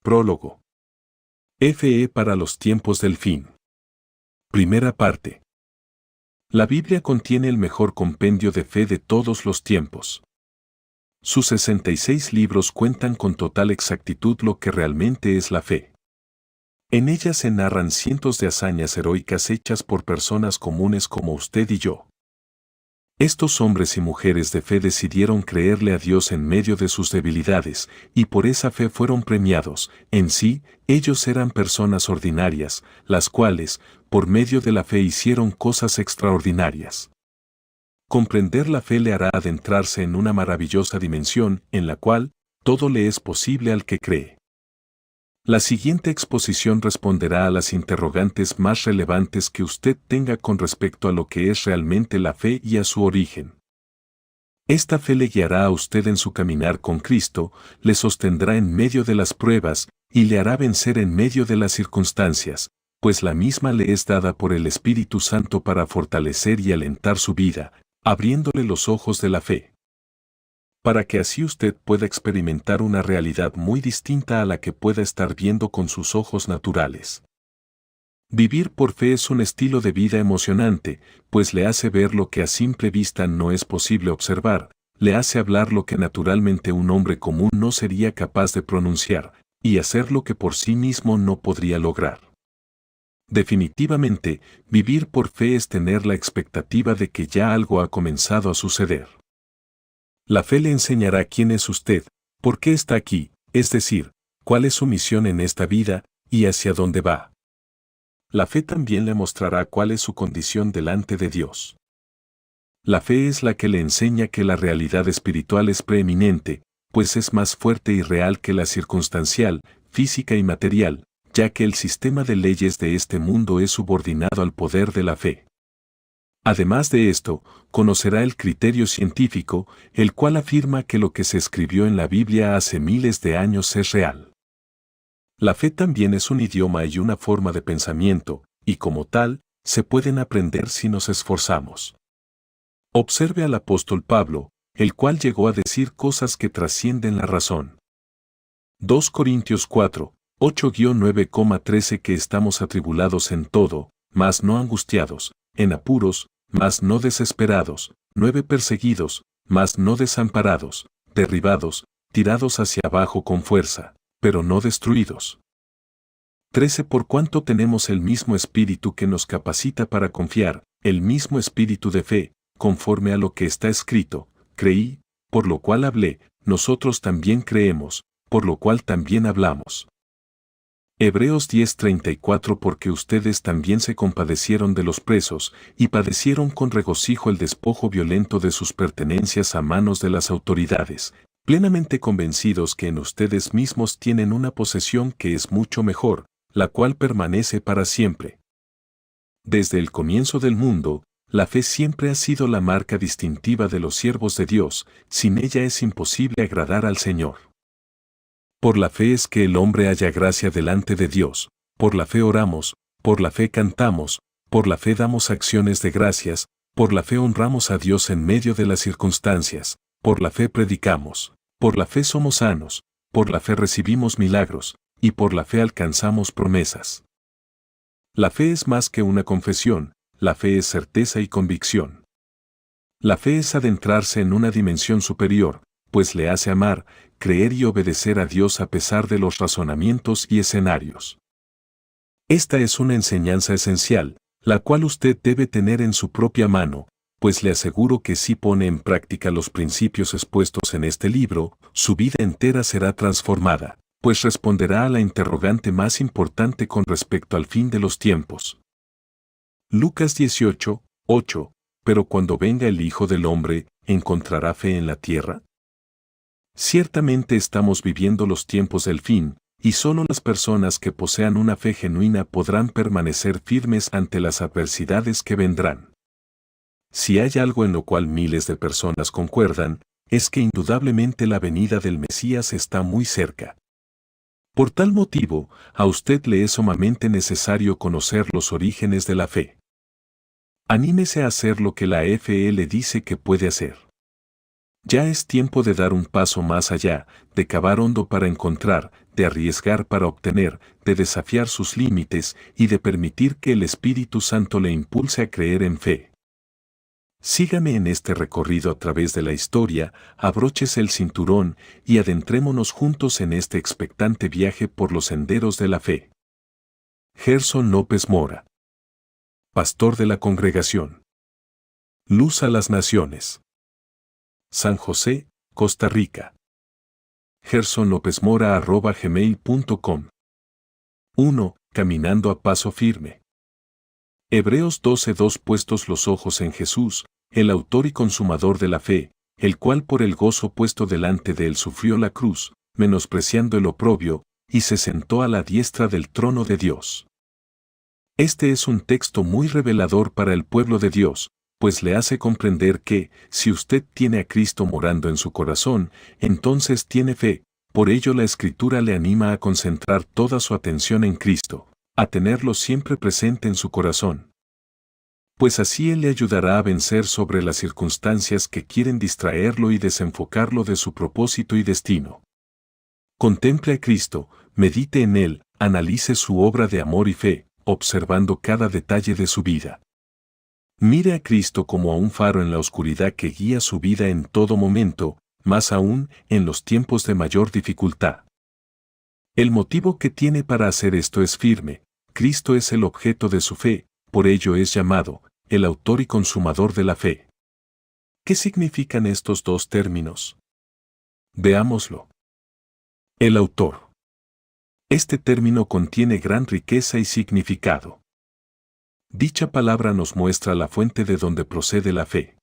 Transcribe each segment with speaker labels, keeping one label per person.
Speaker 1: Prólogo. FE para los tiempos del fin. Primera parte. La Biblia contiene el mejor compendio de fe de todos los tiempos. Sus 66 libros cuentan con total exactitud lo que realmente es la fe. En ella se narran cientos de hazañas heroicas hechas por personas comunes como usted y yo. Estos hombres y mujeres de fe decidieron creerle a Dios en medio de sus debilidades, y por esa fe fueron premiados. En sí, ellos eran personas ordinarias, las cuales, por medio de la fe hicieron cosas extraordinarias. Comprender la fe le hará adentrarse en una maravillosa dimensión en la cual todo le es posible al que cree. La siguiente exposición responderá a las interrogantes más relevantes que usted tenga con respecto a lo que es realmente la fe y a su origen. Esta fe le guiará a usted en su caminar con Cristo, le sostendrá en medio de las pruebas y le hará vencer en medio de las circunstancias, pues la misma le es dada por el Espíritu Santo para fortalecer y alentar su vida, abriéndole los ojos de la fe, para que así usted pueda experimentar una realidad muy distinta a la que pueda estar viendo con sus ojos naturales. Vivir por fe es un estilo de vida emocionante, pues le hace ver lo que a simple vista no es posible observar, le hace hablar lo que naturalmente un hombre común no sería capaz de pronunciar, y hacer lo que por sí mismo no podría lograr. Definitivamente, vivir por fe es tener la expectativa de que ya algo ha comenzado a suceder. La fe le enseñará quién es usted, por qué está aquí, es decir, cuál es su misión en esta vida y hacia dónde va. La fe también le mostrará cuál es su condición delante de Dios. La fe es la que le enseña que la realidad espiritual es preeminente, pues es más fuerte y real que la circunstancial, física y material, ya que el sistema de leyes de este mundo es subordinado al poder de la fe. Además de esto, conocerá el criterio científico, el cual afirma que lo que se escribió en la Biblia hace miles de años es real. La fe también es un idioma y una forma de pensamiento, y como tal, se pueden aprender si nos esforzamos. Observe al apóstol Pablo, el cual llegó a decir cosas que trascienden la razón. 2 Corintios 4, 8-9,13 que estamos atribulados en todo, mas no angustiados, en apuros, mas no desesperados, 9 perseguidos, mas no desamparados, derribados, tirados hacia abajo con fuerza, pero no destruidos. 13 Por cuanto tenemos el mismo espíritu que nos capacita para confiar, el mismo espíritu de fe, conforme a lo que está escrito, creí, por lo cual hablé, nosotros también creemos, por lo cual también hablamos. Hebreos 10:34 Porque ustedes también se compadecieron de los presos, y padecieron con regocijo el despojo violento de sus pertenencias a manos de las autoridades, plenamente convencidos que en ustedes mismos tienen una posesión que es mucho mejor, la cual permanece para siempre. Desde el comienzo del mundo, la fe siempre ha sido la marca distintiva de los siervos de Dios, sin ella es imposible agradar al Señor. Por la fe es que el hombre halla gracia delante de Dios, por la fe oramos, por la fe cantamos, por la fe damos acciones de gracias, por la fe honramos a Dios en medio de las circunstancias, por la fe predicamos, por la fe somos sanos, por la fe recibimos milagros, y por la fe alcanzamos promesas. La fe es más que una confesión, la fe es certeza y convicción. La fe es adentrarse en una dimensión superior, pues le hace amar, creer y obedecer a Dios a pesar de los razonamientos y escenarios. Esta es una enseñanza esencial, la cual usted debe tener en su propia mano, pues le aseguro que si pone en práctica los principios expuestos en este libro, su vida entera será transformada, pues responderá a la interrogante más importante con respecto al fin de los tiempos. Lucas 18:8 Pero cuando venga el Hijo del Hombre, ¿encontrará fe en la tierra? Ciertamente estamos viviendo los tiempos del fin, y solo las personas que posean una fe genuina podrán permanecer firmes ante las adversidades que vendrán. Si hay algo en lo cual miles de personas concuerdan, es que indudablemente la venida del Mesías está muy cerca. Por tal motivo, a usted le es sumamente necesario conocer los orígenes de la fe. Anímese a hacer lo que la fe le dice que puede hacer. Ya es tiempo de dar un paso más allá, de cavar hondo para encontrar, de arriesgar para obtener, de desafiar sus límites y de permitir que el Espíritu Santo le impulse a creer en fe. Sígame en este recorrido a través de la historia, abróchese el cinturón y adentrémonos juntos en este expectante viaje por los senderos de la fe. Gerson López Mora, pastor de la congregación Luz a las Naciones, San José, Costa Rica. gersonlopezmora@gmail.com. 1. Caminando a paso firme. Hebreos 12:2. Puestos los ojos en Jesús, el autor y consumador de la fe, el cual por el gozo puesto delante de él sufrió la cruz, menospreciando el oprobio, y se sentó a la diestra del trono de Dios. Este es un texto muy revelador para el pueblo de Dios, pues le hace comprender que, si usted tiene a Cristo morando en su corazón, entonces tiene fe. Por ello la Escritura le anima a concentrar toda su atención en Cristo, a tenerlo siempre presente en su corazón. Pues así Él le ayudará a vencer sobre las circunstancias que quieren distraerlo y desenfocarlo de su propósito y destino. Contemple a Cristo, medite en Él, analice su obra de amor y fe, observando cada detalle de su vida. Mire a Cristo como a un faro en la oscuridad que guía su vida en todo momento, más aún en los tiempos de mayor dificultad. El motivo que tiene para hacer esto es firme. Cristo es el objeto de su fe, por ello es llamado el autor y consumador de la fe. ¿Qué significan estos dos términos? Veámoslo. El autor. Este término contiene gran riqueza y significado. Dicha palabra nos muestra la fuente de donde procede la fe.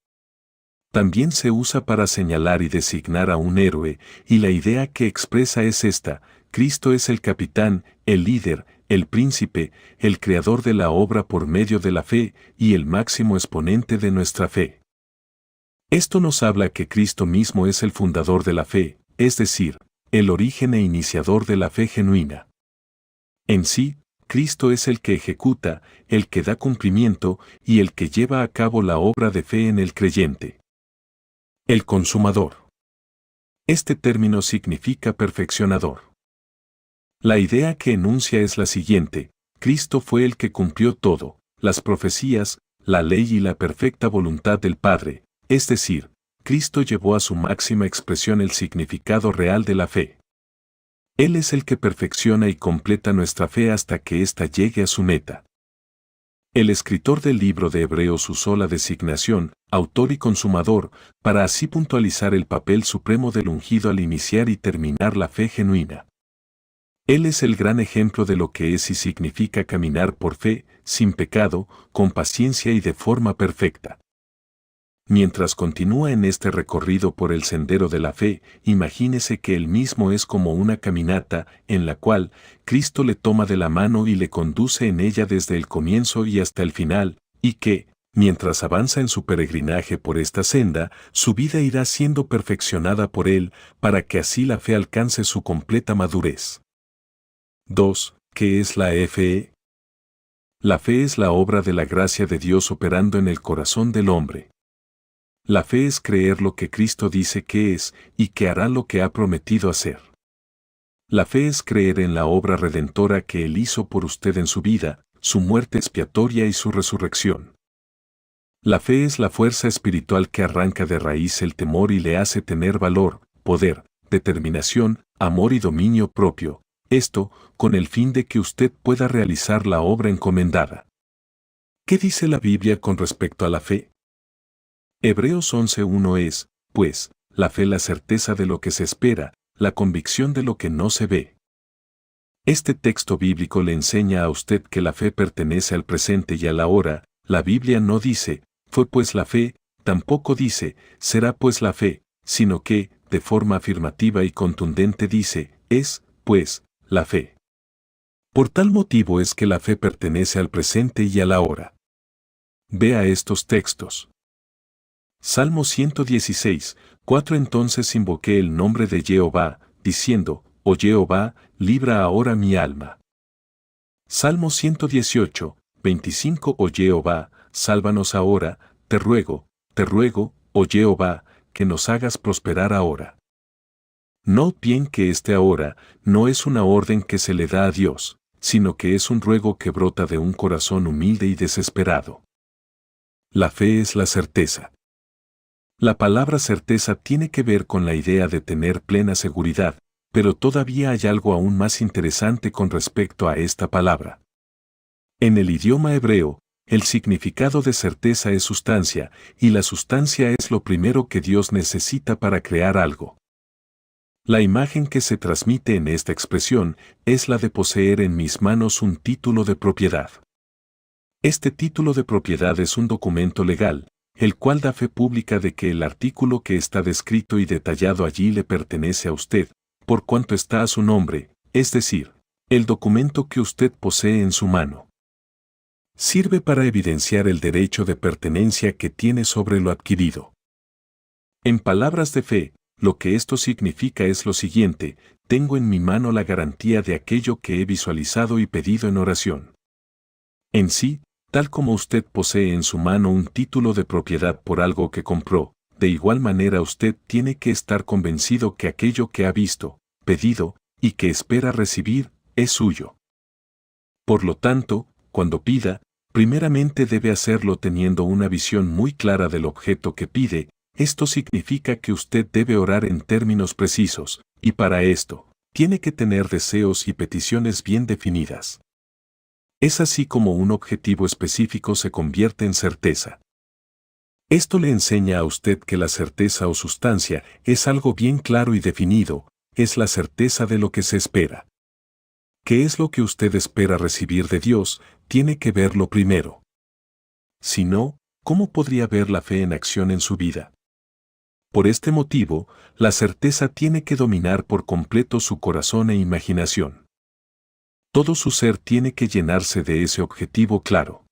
Speaker 1: También se usa para señalar y designar a un héroe, y la idea que expresa es esta: Cristo es el capitán, el líder, el príncipe, el creador de la obra por medio de la fe y el máximo exponente de nuestra fe. Esto nos habla que Cristo mismo es el fundador de la fe, es decir, el origen e iniciador de la fe genuina. En sí, Cristo es el que ejecuta, el que da cumplimiento y el que lleva a cabo la obra de fe en el creyente. El consumador. Este término significa perfeccionador. La idea que enuncia es la siguiente: Cristo fue el que cumplió todo, las profecías, la ley y la perfecta voluntad del Padre, es decir, Cristo llevó a su máxima expresión el significado real de la fe. Él es el que perfecciona y completa nuestra fe hasta que ésta llegue a su meta. El escritor del libro de Hebreos usó la designación, autor y consumador, para así puntualizar el papel supremo del ungido al iniciar y terminar la fe genuina. Él es el gran ejemplo de lo que es y significa caminar por fe, sin pecado, con paciencia y de forma perfecta. Mientras continúa en este recorrido por el sendero de la fe, imagínese que él mismo es como una caminata, en la cual Cristo le toma de la mano y le conduce en ella desde el comienzo y hasta el final, y que, mientras avanza en su peregrinaje por esta senda, su vida irá siendo perfeccionada por él, para que así la fe alcance su completa madurez. 2. ¿Qué es la fe? La fe es la obra de la gracia de Dios operando en el corazón del hombre. La fe es creer lo que Cristo dice que es y que hará lo que ha prometido hacer. La fe es creer en la obra redentora que Él hizo por usted en su vida, su muerte expiatoria y su resurrección. La fe es la fuerza espiritual que arranca de raíz el temor y le hace tener valor, poder, determinación, amor y dominio propio, esto con el fin de que usted pueda realizar la obra encomendada. ¿Qué dice la Biblia con respecto a la fe? Hebreos 11:1 es, pues, la fe la certeza de lo que se espera, la convicción de lo que no se ve. Este texto bíblico le enseña a usted que la fe pertenece al presente y a la hora. La Biblia no dice, fue pues la fe, tampoco dice, será pues la fe, sino que, de forma afirmativa y contundente dice, es, pues, la fe. Por tal motivo es que la fe pertenece al presente y a la hora. Vea estos textos. Salmo 116, 4. Entonces invoqué el nombre de Jehová, diciendo, oh Jehová, libra ahora mi alma. Salmo 118, 25. Oh Jehová, sálvanos ahora, te ruego, oh Jehová, que nos hagas prosperar ahora. Notad bien que este ahora no es una orden que se le da a Dios, sino que es un ruego que brota de un corazón humilde y desesperado. La fe es la certeza. La palabra certeza tiene que ver con la idea de tener plena seguridad, pero todavía hay algo aún más interesante con respecto a esta palabra. En el idioma hebreo, el significado de certeza es sustancia, y la sustancia es lo primero que Dios necesita para crear algo. La imagen que se transmite en esta expresión es la de poseer en mis manos un título de propiedad. Este título de propiedad es un documento legal, el cual da fe pública de que el artículo que está descrito y detallado allí le pertenece a usted, por cuanto está a su nombre, es decir, el documento que usted posee en su mano. Sirve para evidenciar el derecho de pertenencia que tiene sobre lo adquirido. En palabras de fe, lo que esto significa es lo siguiente: tengo en mi mano la garantía de aquello que he visualizado y pedido en oración. En sí, tal como usted posee en su mano un título de propiedad por algo que compró, de igual manera usted tiene que estar convencido que aquello que ha visto, pedido, y que espera recibir, es suyo. Por lo tanto, cuando pida, primeramente debe hacerlo teniendo una visión muy clara del objeto que pide. Esto significa que usted debe orar en términos precisos, y para esto, tiene que tener deseos y peticiones bien definidas. Es así como un objetivo específico se convierte en certeza. Esto le enseña a usted que la certeza o sustancia es algo bien claro y definido, es la certeza de lo que se espera. ¿Qué es lo que usted espera recibir de Dios? Tiene que verlo primero. Si no, ¿cómo podría ver la fe en acción en su vida? Por este motivo, la certeza tiene que dominar por completo su corazón e imaginación. Todo su ser tiene que llenarse de ese objetivo claro.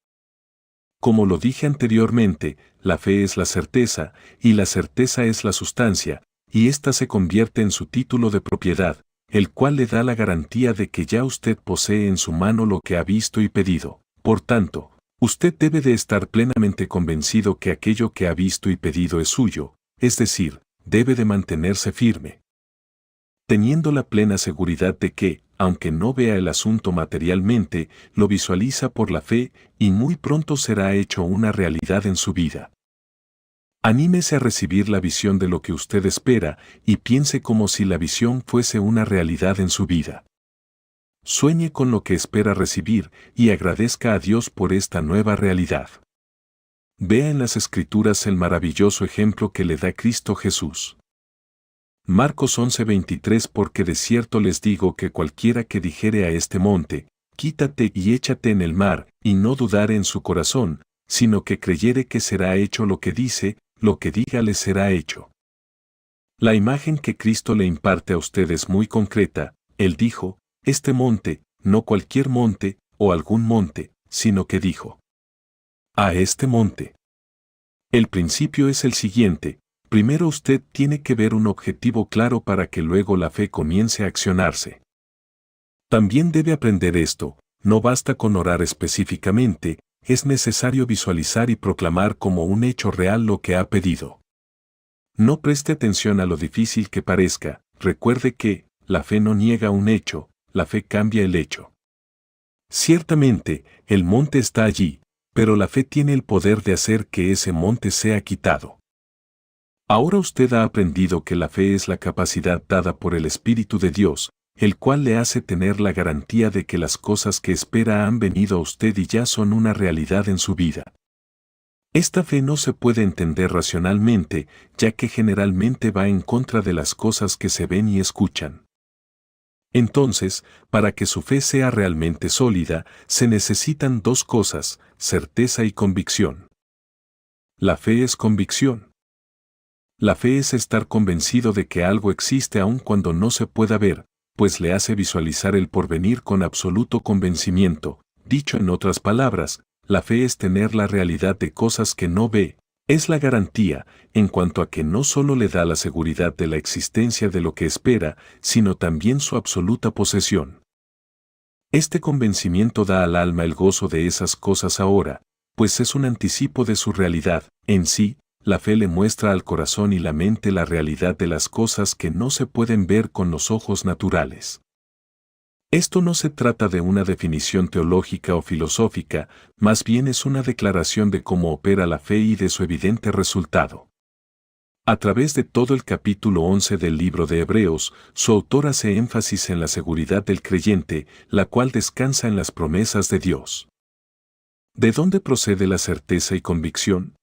Speaker 1: Como lo dije anteriormente, la fe es la certeza, y la certeza es la sustancia, y ésta se convierte en su título de propiedad, el cual le da la garantía de que ya usted posee en su mano lo que ha visto y pedido. Por tanto, usted debe de estar plenamente convencido que aquello que ha visto y pedido es suyo, es decir, debe de mantenerse firme, teniendo la plena seguridad de que, aunque no vea el asunto materialmente, lo visualiza por la fe y muy pronto será hecho una realidad en su vida. Anímese a recibir la visión de lo que usted espera y piense como si la visión fuese una realidad en su vida. Sueñe con lo que espera recibir y agradezca a Dios por esta nueva realidad. Vea en las Escrituras el maravilloso ejemplo que le da Cristo Jesús. Marcos 11:23 Porque de cierto les digo que cualquiera que dijere a este monte, quítate y échate en el mar, y no dudare en su corazón, sino que creyere que será hecho lo que dice, lo que diga le será hecho. La imagen que Cristo le imparte a usted es muy concreta. Él dijo, este monte, no cualquier monte, o algún monte, sino que dijo, a este monte. El principio es el siguiente: primero usted tiene que ver un objetivo claro para que luego la fe comience a accionarse. También debe aprender esto: no basta con orar específicamente, es necesario visualizar y proclamar como un hecho real lo que ha pedido. No preste atención a lo difícil que parezca, recuerde que, la fe no niega un hecho, la fe cambia el hecho. Ciertamente, el monte está allí, pero la fe tiene el poder de hacer que ese monte sea quitado. Ahora usted ha aprendido que la fe es la capacidad dada por el Espíritu de Dios, el cual le hace tener la garantía de que las cosas que espera han venido a usted y ya son una realidad en su vida. Esta fe no se puede entender racionalmente, ya que generalmente va en contra de las cosas que se ven y escuchan. Entonces, para que su fe sea realmente sólida, se necesitan dos cosas: certeza y convicción. La fe es convicción. La fe es estar convencido de que algo existe aun cuando no se pueda ver, pues le hace visualizar el porvenir con absoluto convencimiento. Dicho en otras palabras, la fe es tener la realidad de cosas que no ve. Es la garantía, en cuanto a que no solo le da la seguridad de la existencia de lo que espera, sino también su absoluta posesión. Este convencimiento da al alma el gozo de esas cosas ahora, pues es un anticipo de su realidad, en sí, la fe le muestra al corazón y la mente la realidad de las cosas que no se pueden ver con los ojos naturales. Esto no se trata de una definición teológica o filosófica, más bien es una declaración de cómo opera la fe y de su evidente resultado. A través de todo el capítulo 11 del libro de Hebreos, su autor hace énfasis en la seguridad del creyente, la cual descansa en las promesas de Dios. ¿De dónde procede la certeza y convicción?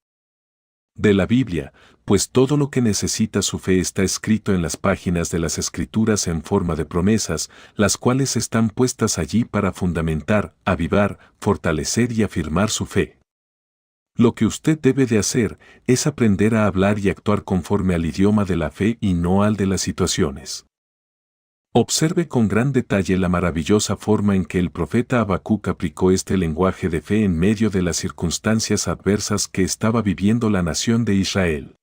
Speaker 1: De la Biblia, pues todo lo que necesita su fe está escrito en las páginas de las Escrituras en forma de promesas, las cuales están puestas allí para fundamentar, avivar, fortalecer y afirmar su fe. Lo que usted debe de hacer es aprender a hablar y actuar conforme al idioma de la fe y no al de las situaciones. Observe con gran detalle la maravillosa forma en que el profeta Habacuc aplicó este lenguaje de fe en medio de las circunstancias adversas que estaba viviendo la nación de Israel.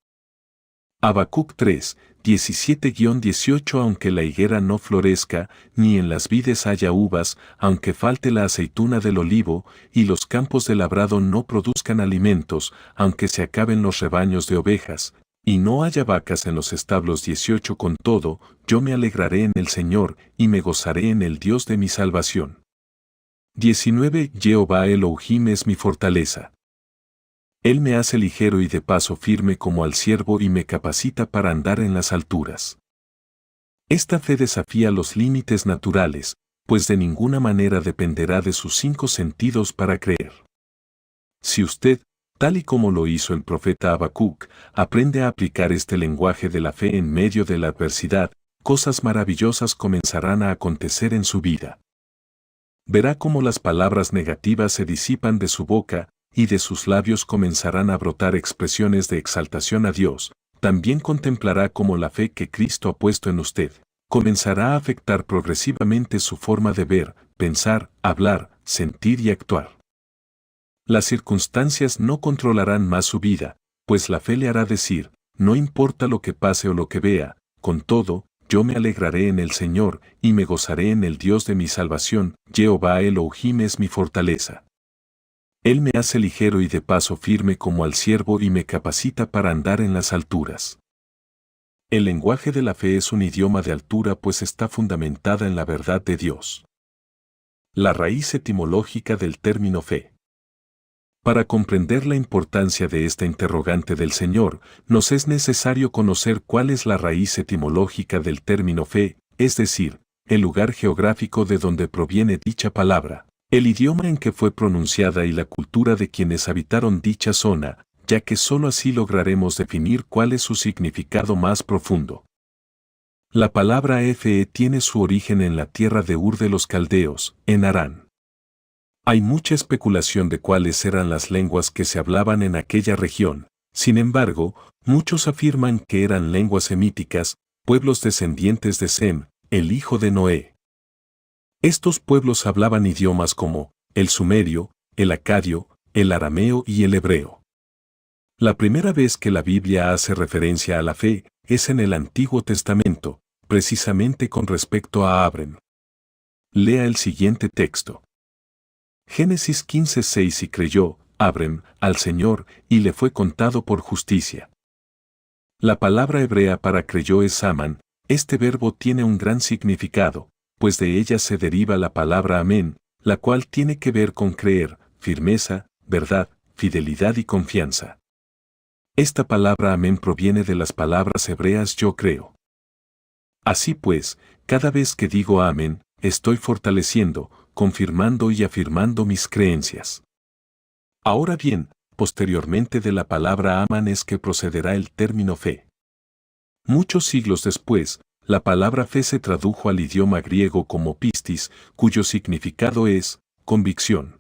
Speaker 1: Habacuc 3, 17-18 Aunque la higuera no florezca, ni en las vides haya uvas, aunque falte la aceituna del olivo, y los campos de labrado no produzcan alimentos, aunque se acaben los rebaños de ovejas, y no haya vacas en los establos 18 Con todo, yo me alegraré en el Señor, y me gozaré en el Dios de mi salvación. 19 Jehová Elohim es mi fortaleza. Él me hace ligero y de paso firme como al ciervo y me capacita para andar en las alturas. Esta fe desafía los límites naturales, pues de ninguna manera dependerá de sus 5 sentidos para creer. Si usted, tal y como lo hizo el profeta Habacuc, aprende a aplicar este lenguaje de la fe en medio de la adversidad, cosas maravillosas comenzarán a acontecer en su vida. Verá cómo las palabras negativas se disipan de su boca, y de sus labios comenzarán a brotar expresiones de exaltación a Dios. También contemplará cómo la fe que Cristo ha puesto en usted comenzará a afectar progresivamente su forma de ver, pensar, hablar, sentir y actuar. Las circunstancias no controlarán más su vida, pues la fe le hará decir, no importa lo que pase o lo que vea, con todo, yo me alegraré en el Señor, y me gozaré en el Dios de mi salvación, Jehová Elohim es mi fortaleza. Él me hace ligero y de paso firme como al ciervo y me capacita para andar en las alturas. El lenguaje de la fe es un idioma de altura pues está fundamentada en la verdad de Dios. La raíz etimológica del término fe. Para comprender la importancia de esta interrogante del Señor, nos es necesario conocer cuál es la raíz etimológica del término fe, es decir, el lugar geográfico de donde proviene dicha palabra, el idioma en que fue pronunciada y la cultura de quienes habitaron dicha zona, ya que sólo así lograremos definir cuál es su significado más profundo. La palabra fe tiene su origen en la tierra de Ur de los Caldeos, en Harán. Hay mucha especulación de cuáles eran las lenguas que se hablaban en aquella región, sin embargo, muchos afirman que eran lenguas semíticas, pueblos descendientes de Sem, el hijo de Noé. Estos pueblos hablaban idiomas como el sumerio, el acadio, el arameo y el hebreo. La primera vez que la Biblia hace referencia a la fe es en el Antiguo Testamento, precisamente con respecto a Abraham. Lea el siguiente texto. Génesis 15:6 Y creyó, Abraham, al Señor, y le fue contado por justicia. La palabra hebrea para creyó es amán. Este verbo tiene un gran significado, pues de ella se deriva la palabra amén, la cual tiene que ver con creer, firmeza, verdad, fidelidad y confianza. Esta palabra amén proviene de las palabras hebreas yo creo. Así pues, cada vez que digo amén, estoy fortaleciendo, confirmando y afirmando mis creencias. Ahora bien, posteriormente de la palabra amán es que procederá el término fe. Muchos siglos después, la palabra fe se tradujo al idioma griego como pistis, cuyo significado es convicción.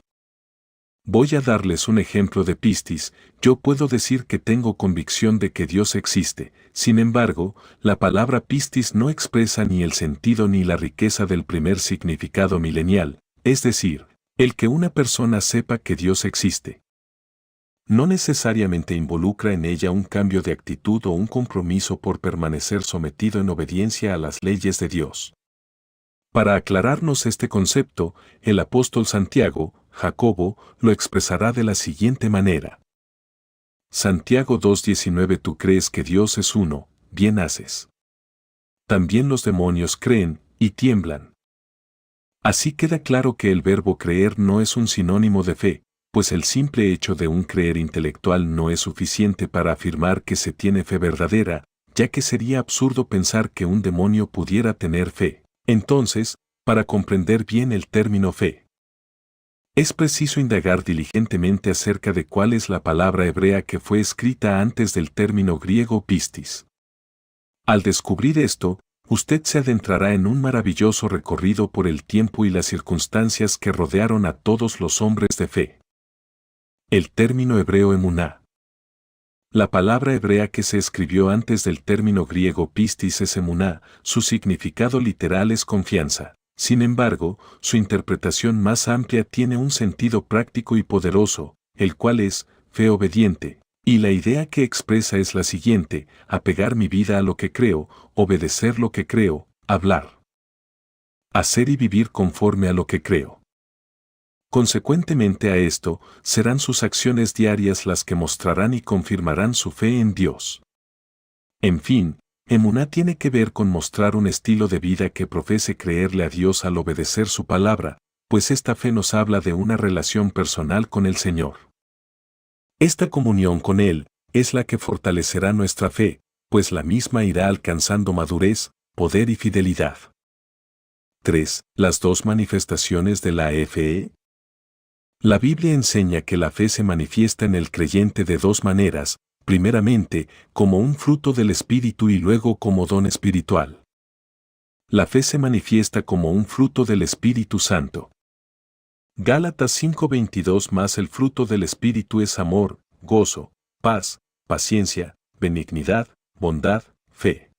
Speaker 1: Voy a darles un ejemplo de pistis. Yo puedo decir que tengo convicción de que Dios existe, sin embargo, la palabra pistis no expresa ni el sentido ni la riqueza del primer significado milenial, es decir, el que una persona sepa que Dios existe. No necesariamente involucra en ella un cambio de actitud o un compromiso por permanecer sometido en obediencia a las leyes de Dios. Para aclararnos este concepto, el apóstol Santiago, Jacobo, lo expresará de la siguiente manera. Santiago 2:19 Tú crees que Dios es uno, bien haces. También los demonios creen, y tiemblan. Así queda claro que el verbo creer no es un sinónimo de fe, pues el simple hecho de un creer intelectual no es suficiente para afirmar que se tiene fe verdadera, ya que sería absurdo pensar que un demonio pudiera tener fe. Entonces, para comprender bien el término fe, es preciso indagar diligentemente acerca de cuál es la palabra hebrea que fue escrita antes del término griego pistis. Al descubrir esto, usted se adentrará en un maravilloso recorrido por el tiempo y las circunstancias que rodearon a todos los hombres de fe. El término hebreo emuná. La palabra hebrea que se escribió antes del término griego pistis es emuná, su significado literal es confianza. Sin embargo, su interpretación más amplia tiene un sentido práctico y poderoso, el cual es fe obediente. Y la idea que expresa es la siguiente: apegar mi vida a lo que creo, obedecer lo que creo, hablar, hacer y vivir conforme a lo que creo. Consecuentemente a esto, serán sus acciones diarias las que mostrarán y confirmarán su fe en Dios. En fin, emuná tiene que ver con mostrar un estilo de vida que profese creerle a Dios al obedecer su palabra, pues esta fe nos habla de una relación personal con el Señor. Esta comunión con Él es la que fortalecerá nuestra fe, pues la misma irá alcanzando madurez, poder y fidelidad. 3. Las dos manifestaciones de la fe. La Biblia enseña que la fe se manifiesta en el creyente de dos maneras, primeramente, como un fruto del Espíritu y luego como don espiritual. La fe se manifiesta como un fruto del Espíritu Santo. Gálatas 5:22 Más el fruto del Espíritu es amor, gozo, paz, paciencia, benignidad, bondad, fe.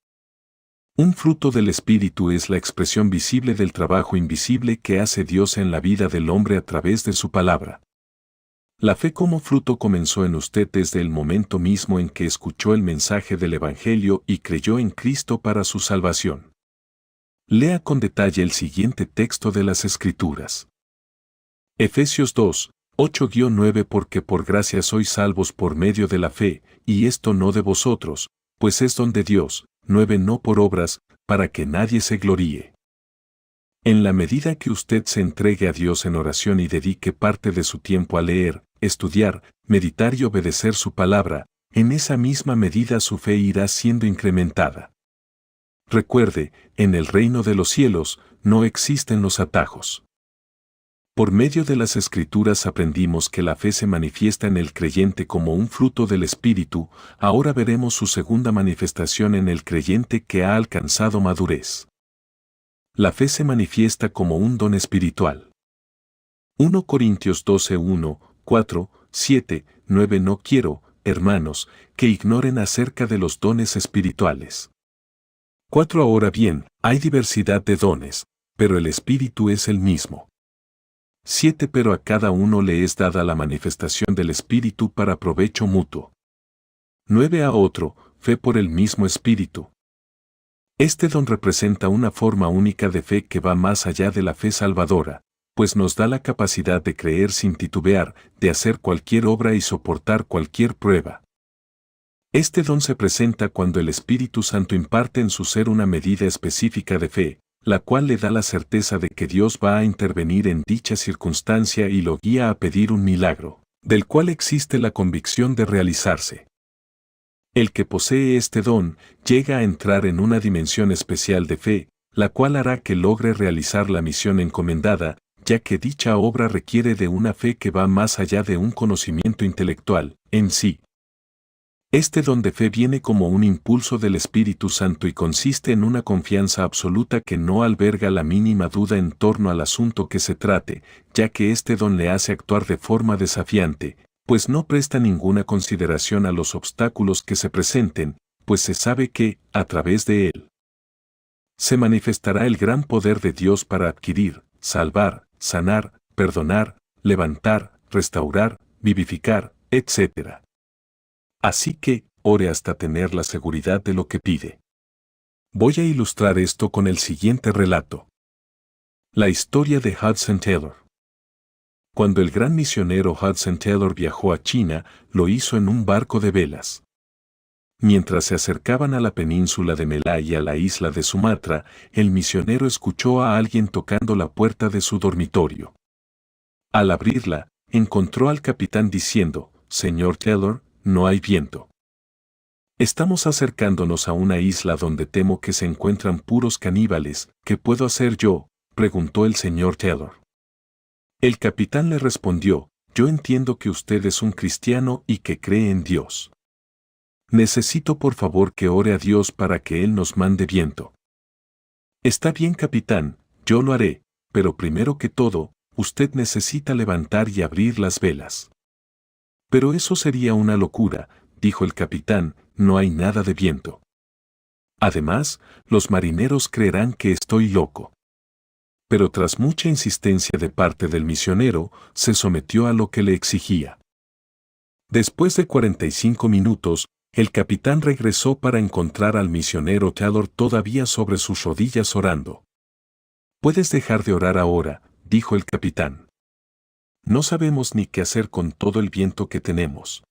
Speaker 1: Un fruto del Espíritu es la expresión visible del trabajo invisible que hace Dios en la vida del hombre a través de su palabra. La fe como fruto comenzó en usted desde el momento mismo en que escuchó el mensaje del Evangelio y creyó en Cristo para su salvación. Lea con detalle el siguiente texto de las Escrituras. Efesios 2, 8-9 Porque por gracia sois salvos por medio de la fe, y esto no de vosotros, pues es don de Dios, 9 No por obras, para que nadie se gloríe. En la medida que usted se entregue a Dios en oración y dedique parte de su tiempo a leer, estudiar, meditar y obedecer su palabra, en esa misma medida su fe irá siendo incrementada. Recuerde, en el reino de los cielos, no existen los atajos. Por medio de las Escrituras aprendimos que la fe se manifiesta en el creyente como un fruto del Espíritu. Ahora veremos su segunda manifestación en el creyente que ha alcanzado madurez. La fe se manifiesta como un don espiritual. 1 Corintios 12:1, 4, 7, 9 No quiero, hermanos, que ignoren acerca de los dones espirituales. 4 Ahora bien, hay diversidad de dones, pero el Espíritu es el mismo. 7 Pero a cada uno le es dada la manifestación del Espíritu para provecho mutuo. 9 A otro, fe por el mismo Espíritu. Este don representa una forma única de fe que va más allá de la fe salvadora, pues nos da la capacidad de creer sin titubear, de hacer cualquier obra y soportar cualquier prueba. Este don se presenta cuando el Espíritu Santo imparte en su ser una medida específica de fe, la cual le da la certeza de que Dios va a intervenir en dicha circunstancia y lo guía a pedir un milagro, del cual existe la convicción de realizarse. El que posee este don llega a entrar en una dimensión especial de fe, la cual hará que logre realizar la misión encomendada, ya que dicha obra requiere de una fe que va más allá de un conocimiento intelectual, en sí. Este don de fe viene como un impulso del Espíritu Santo y consiste en una confianza absoluta que no alberga la mínima duda en torno al asunto que se trate, ya que este don le hace actuar de forma desafiante, pues no presta ninguna consideración a los obstáculos que se presenten, pues se sabe que, a través de él, se manifestará el gran poder de Dios para adquirir, salvar, sanar, perdonar, levantar, restaurar, vivificar, etc. Así que, ore hasta tener la seguridad de lo que pide. Voy a ilustrar esto con el siguiente relato. La historia de Hudson Taylor. Cuando el gran misionero Hudson Taylor viajó a China, lo hizo en un barco de velas. Mientras se acercaban a la península de Melay y a la isla de Sumatra, el misionero escuchó a alguien tocando la puerta de su dormitorio. Al abrirla, encontró al capitán diciendo: «Señor Taylor, no hay viento. Estamos acercándonos a una isla donde temo que se encuentran puros caníbales. ¿Qué puedo hacer yo?», preguntó el señor Taylor. El capitán le respondió: «Yo entiendo que usted es un cristiano y que cree en Dios. Necesito por favor que ore a Dios para que Él nos mande viento». «Está bien, capitán, yo lo haré, pero primero que todo, usted necesita levantar y abrir las velas». «Pero eso sería una locura», dijo el capitán, «no hay nada de viento. Además, los marineros creerán que estoy loco». Pero tras mucha insistencia de parte del misionero, se sometió a lo que le exigía. Después de 45 minutos, el capitán regresó para encontrar al misionero Taylor todavía sobre sus rodillas orando. «Puedes dejar de orar ahora», dijo el capitán. «No sabemos ni qué hacer con todo el viento que tenemos».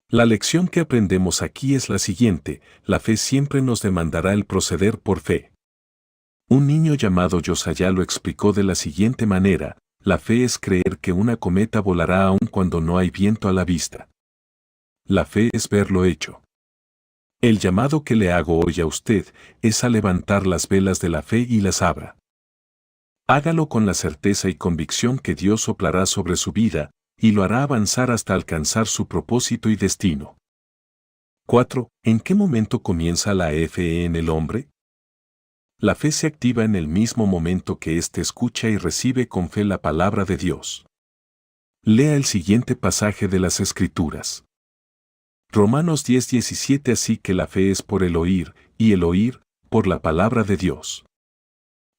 Speaker 1: La lección que aprendemos aquí es la siguiente: la fe siempre nos demandará el proceder por fe. Un niño llamado Josiah lo explicó de la siguiente manera: la fe es creer que una cometa volará aun cuando no hay viento a la vista. La fe es verlo hecho. El llamado que le hago hoy a usted es a levantar las velas de la fe y las abra. Hágalo con la certeza y convicción que Dios soplará sobre su vida y lo hará avanzar hasta alcanzar su propósito y destino. 4. ¿En qué momento comienza la fe en el hombre? La fe se activa en el mismo momento que éste escucha y recibe con fe la palabra de Dios. Lea el siguiente pasaje de las Escrituras. Romanos 10:17. Así que la fe es por el oír, y el oír, por la palabra de Dios.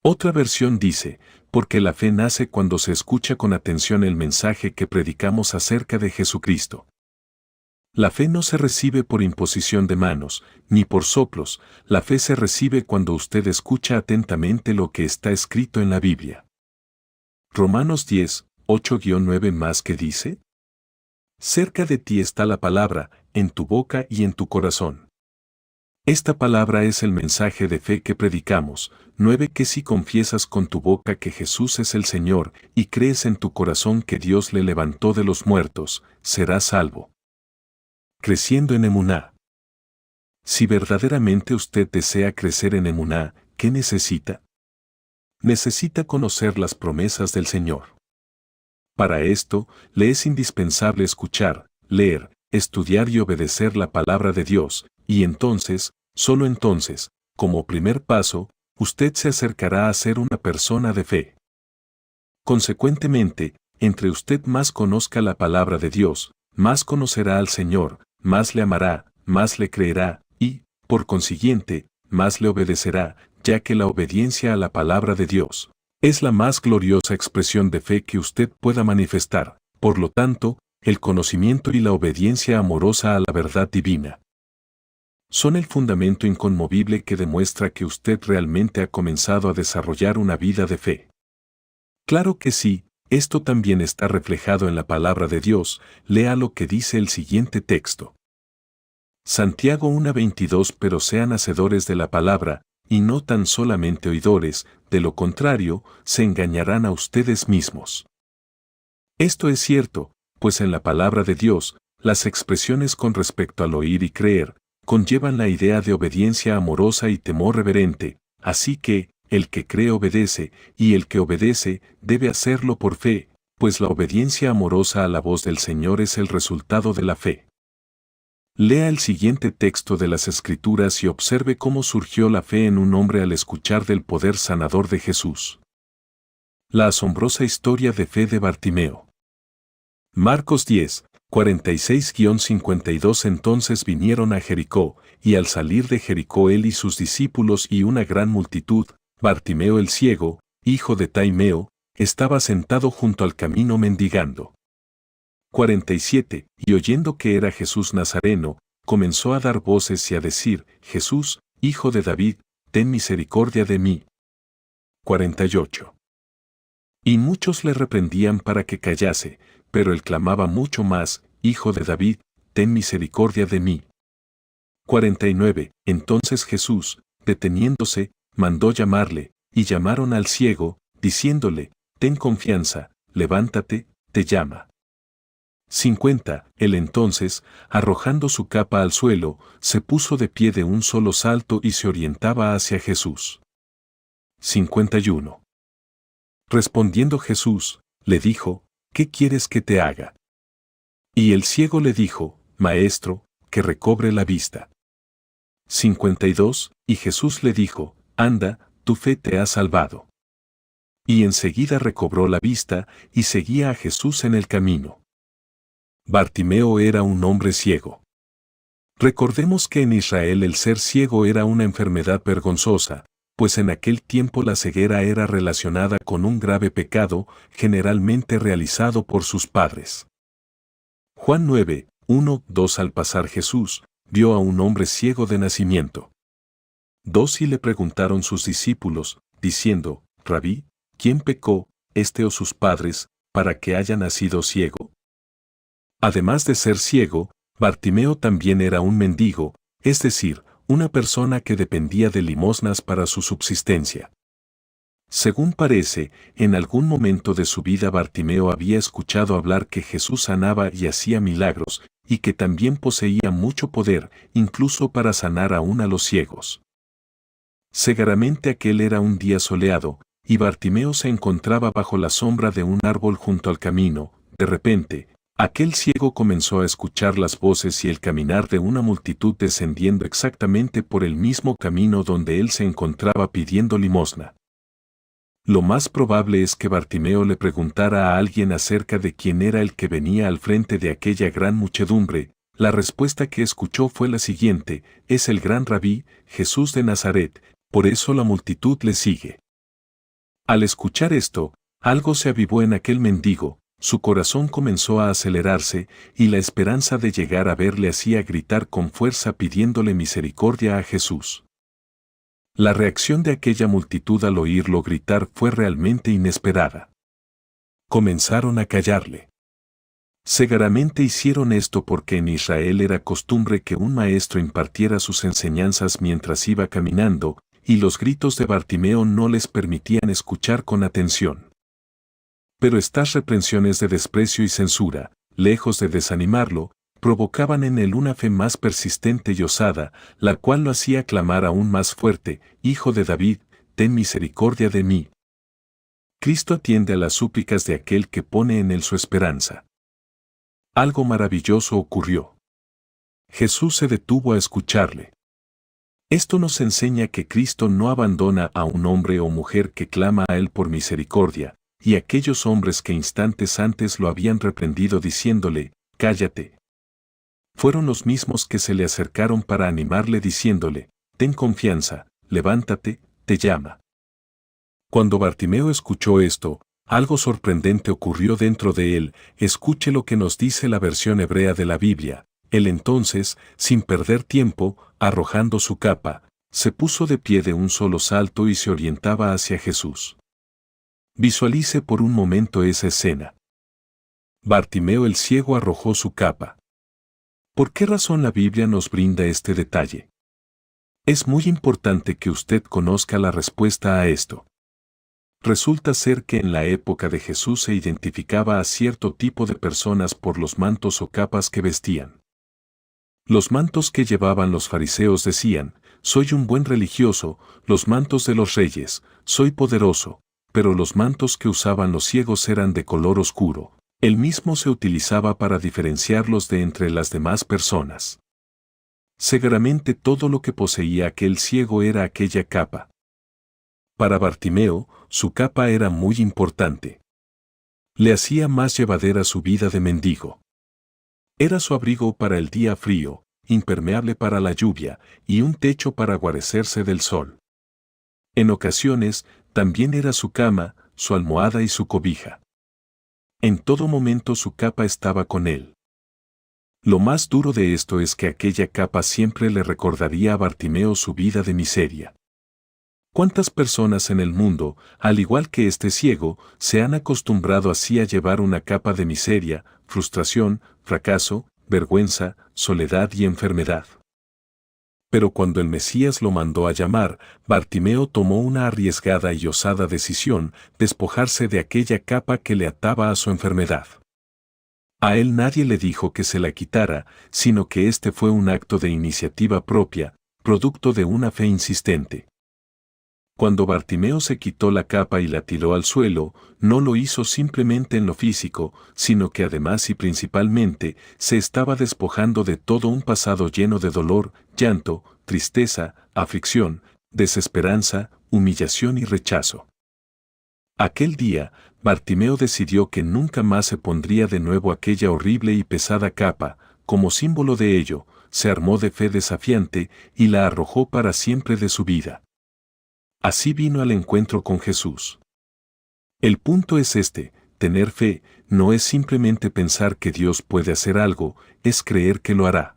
Speaker 1: Otra versión dice: porque la fe nace cuando se escucha con atención el mensaje que predicamos acerca de Jesucristo. La fe no se recibe por imposición de manos, ni por soplos. La fe se recibe cuando usted escucha atentamente lo que está escrito en la Biblia. Romanos 10:8-9 más que dice: cerca de ti está la palabra, en tu boca y en tu corazón. Esta palabra es el mensaje de fe que predicamos. 9 Que si confiesas con tu boca que Jesús es el Señor y crees en tu corazón que Dios le levantó de los muertos, serás salvo. Creciendo en emuná. Si verdaderamente usted desea crecer en emuná, ¿qué necesita? Necesita conocer las promesas del Señor. Para esto, le es indispensable escuchar, leer, estudiar y obedecer la palabra de Dios, y entonces, solo entonces, como primer paso, usted se acercará a ser una persona de fe. Consecuentemente, entre usted más conozca la palabra de Dios, más conocerá al Señor, más le amará, más le creerá, y, por consiguiente, más le obedecerá, ya que la obediencia a la palabra de Dios es la más gloriosa expresión de fe que usted pueda manifestar. Por lo tanto, el conocimiento y la obediencia amorosa a la verdad divina son el fundamento inconmovible que demuestra que usted realmente ha comenzado a desarrollar una vida de fe. Claro que sí, esto también está reflejado en la palabra de Dios. Lea lo que dice el siguiente texto. Santiago 1:22 Pero sean hacedores de la palabra, y no tan solamente oidores, de lo contrario, se engañarán a ustedes mismos. Esto es cierto, pues en la palabra de Dios, las expresiones con respecto al oír y creer, conllevan la idea de obediencia amorosa y temor reverente, así que, el que cree obedece, y el que obedece debe hacerlo por fe, pues la obediencia amorosa a la voz del Señor es el resultado de la fe. Lea el siguiente texto de las Escrituras y observe cómo surgió la fe en un hombre al escuchar del poder sanador de Jesús. La asombrosa historia de fe de Bartimeo. Marcos 10:46-52 Entonces vinieron a Jericó, y al salir de Jericó él y sus discípulos y una gran multitud, Bartimeo el ciego, hijo de Taimeo, estaba sentado junto al camino mendigando. 47 Y oyendo que era Jesús Nazareno, comenzó a dar voces y a decir: Jesús, hijo de David, ten misericordia de mí. 48 Y muchos le reprendían para que callase, pero él clamaba mucho más: Hijo de David, ten misericordia de mí. 49. Entonces Jesús, deteniéndose, mandó llamarle, y llamaron al ciego, diciéndole: Ten confianza, levántate, te llama. 50. Él entonces, arrojando su capa al suelo, se puso de pie de un solo salto y se orientaba hacia Jesús. 51. Respondiendo Jesús, le dijo: ¿Qué quieres que te haga? Y el ciego le dijo: Maestro, que recobre la vista. 52. Y Jesús le dijo: Anda, tu fe te ha salvado. Y enseguida recobró la vista y seguía a Jesús en el camino. Bartimeo era un hombre ciego. Recordemos que en Israel el ser ciego era una enfermedad vergonzosa, pues en aquel tiempo la ceguera era relacionada con un grave pecado, generalmente realizado por sus padres. Juan 9, 1, 2. Al pasar Jesús, vio a un hombre ciego de nacimiento. 2. Y le preguntaron sus discípulos, diciendo: Rabí, ¿quién pecó, este o sus padres, para que haya nacido ciego? Además de ser ciego, Bartimeo también era un mendigo, es decir, una persona que dependía de limosnas para su subsistencia. Según parece, en algún momento de su vida Bartimeo había escuchado hablar que Jesús sanaba y hacía milagros, y que también poseía mucho poder, incluso para sanar aún a los ciegos. Seguramente aquel era un día soleado, y Bartimeo se encontraba bajo la sombra de un árbol junto al camino. De repente, aquel ciego comenzó a escuchar las voces y el caminar de una multitud descendiendo exactamente por el mismo camino donde él se encontraba pidiendo limosna. Lo más probable es que Bartimeo le preguntara a alguien acerca de quién era el que venía al frente de aquella gran muchedumbre. La respuesta que escuchó fue la siguiente: es el gran Rabí, Jesús de Nazaret, por eso la multitud le sigue. Al escuchar esto, algo se avivó en aquel mendigo, su corazón comenzó a acelerarse, y la esperanza de llegar a verle hacía gritar con fuerza pidiéndole misericordia a Jesús. La reacción de aquella multitud al oírlo gritar fue realmente inesperada. Comenzaron a callarle. Seguramente hicieron esto porque en Israel era costumbre que un maestro impartiera sus enseñanzas mientras iba caminando, y los gritos de Bartimeo no les permitían escuchar con atención. Pero estas reprensiones de desprecio y censura, lejos de desanimarlo, provocaban en él una fe más persistente y osada, la cual lo hacía clamar aún más fuerte: Hijo de David, ten misericordia de mí. Cristo atiende a las súplicas de aquel que pone en él su esperanza. Algo maravilloso ocurrió. Jesús se detuvo a escucharle. Esto nos enseña que Cristo no abandona a un hombre o mujer que clama a él por misericordia, y aquellos hombres que instantes antes lo habían reprendido diciéndole: Cállate. Fueron los mismos que se le acercaron para animarle diciéndole: Ten confianza, levántate, te llama. Cuando Bartimeo escuchó esto, algo sorprendente ocurrió dentro de él. Escuche lo que nos dice la versión hebrea de la Biblia. Él entonces, sin perder tiempo, arrojando su capa, se puso de pie de un solo salto y se orientaba hacia Jesús. Visualice por un momento esa escena. Bartimeo el ciego arrojó su capa. ¿Por qué razón la Biblia nos brinda este detalle? Es muy importante que usted conozca la respuesta a esto. Resulta ser que en la época de Jesús se identificaba a cierto tipo de personas por los mantos o capas que vestían. Los mantos que llevaban los fariseos decían: soy un buen religioso; los mantos de los reyes: soy poderoso; pero los mantos que usaban los ciegos eran de color oscuro. El mismo se utilizaba para diferenciarlos de entre las demás personas. Seguramente todo lo que poseía aquel ciego era aquella capa. Para Bartimeo, su capa era muy importante. Le hacía más llevadera su vida de mendigo. Era su abrigo para el día frío, impermeable para la lluvia, y un techo para guarecerse del sol. En ocasiones, también era su cama, su almohada y su cobija. En todo momento su capa estaba con él. Lo más duro de esto es que aquella capa siempre le recordaría a Bartimeo su vida de miseria. ¿Cuántas personas en el mundo, al igual que este ciego, se han acostumbrado así a llevar una capa de miseria, frustración, fracaso, vergüenza, soledad y enfermedad? Pero cuando el Mesías lo mandó a llamar, Bartimeo tomó una arriesgada y osada decisión: despojarse de aquella capa que le ataba a su enfermedad. A él nadie le dijo que se la quitara, sino que este fue un acto de iniciativa propia, producto de una fe insistente. Cuando Bartimeo se quitó la capa y la tiró al suelo, no lo hizo simplemente en lo físico, sino que además y principalmente se estaba despojando de todo un pasado lleno de dolor, llanto, tristeza, aflicción, desesperanza, humillación y rechazo. Aquel día, Bartimeo decidió que nunca más se pondría de nuevo aquella horrible y pesada capa. Como símbolo de ello, se armó de fe desafiante y la arrojó para siempre de su vida. Así vino al encuentro con Jesús. El punto es este: tener fe no es simplemente pensar que Dios puede hacer algo, es creer que lo hará.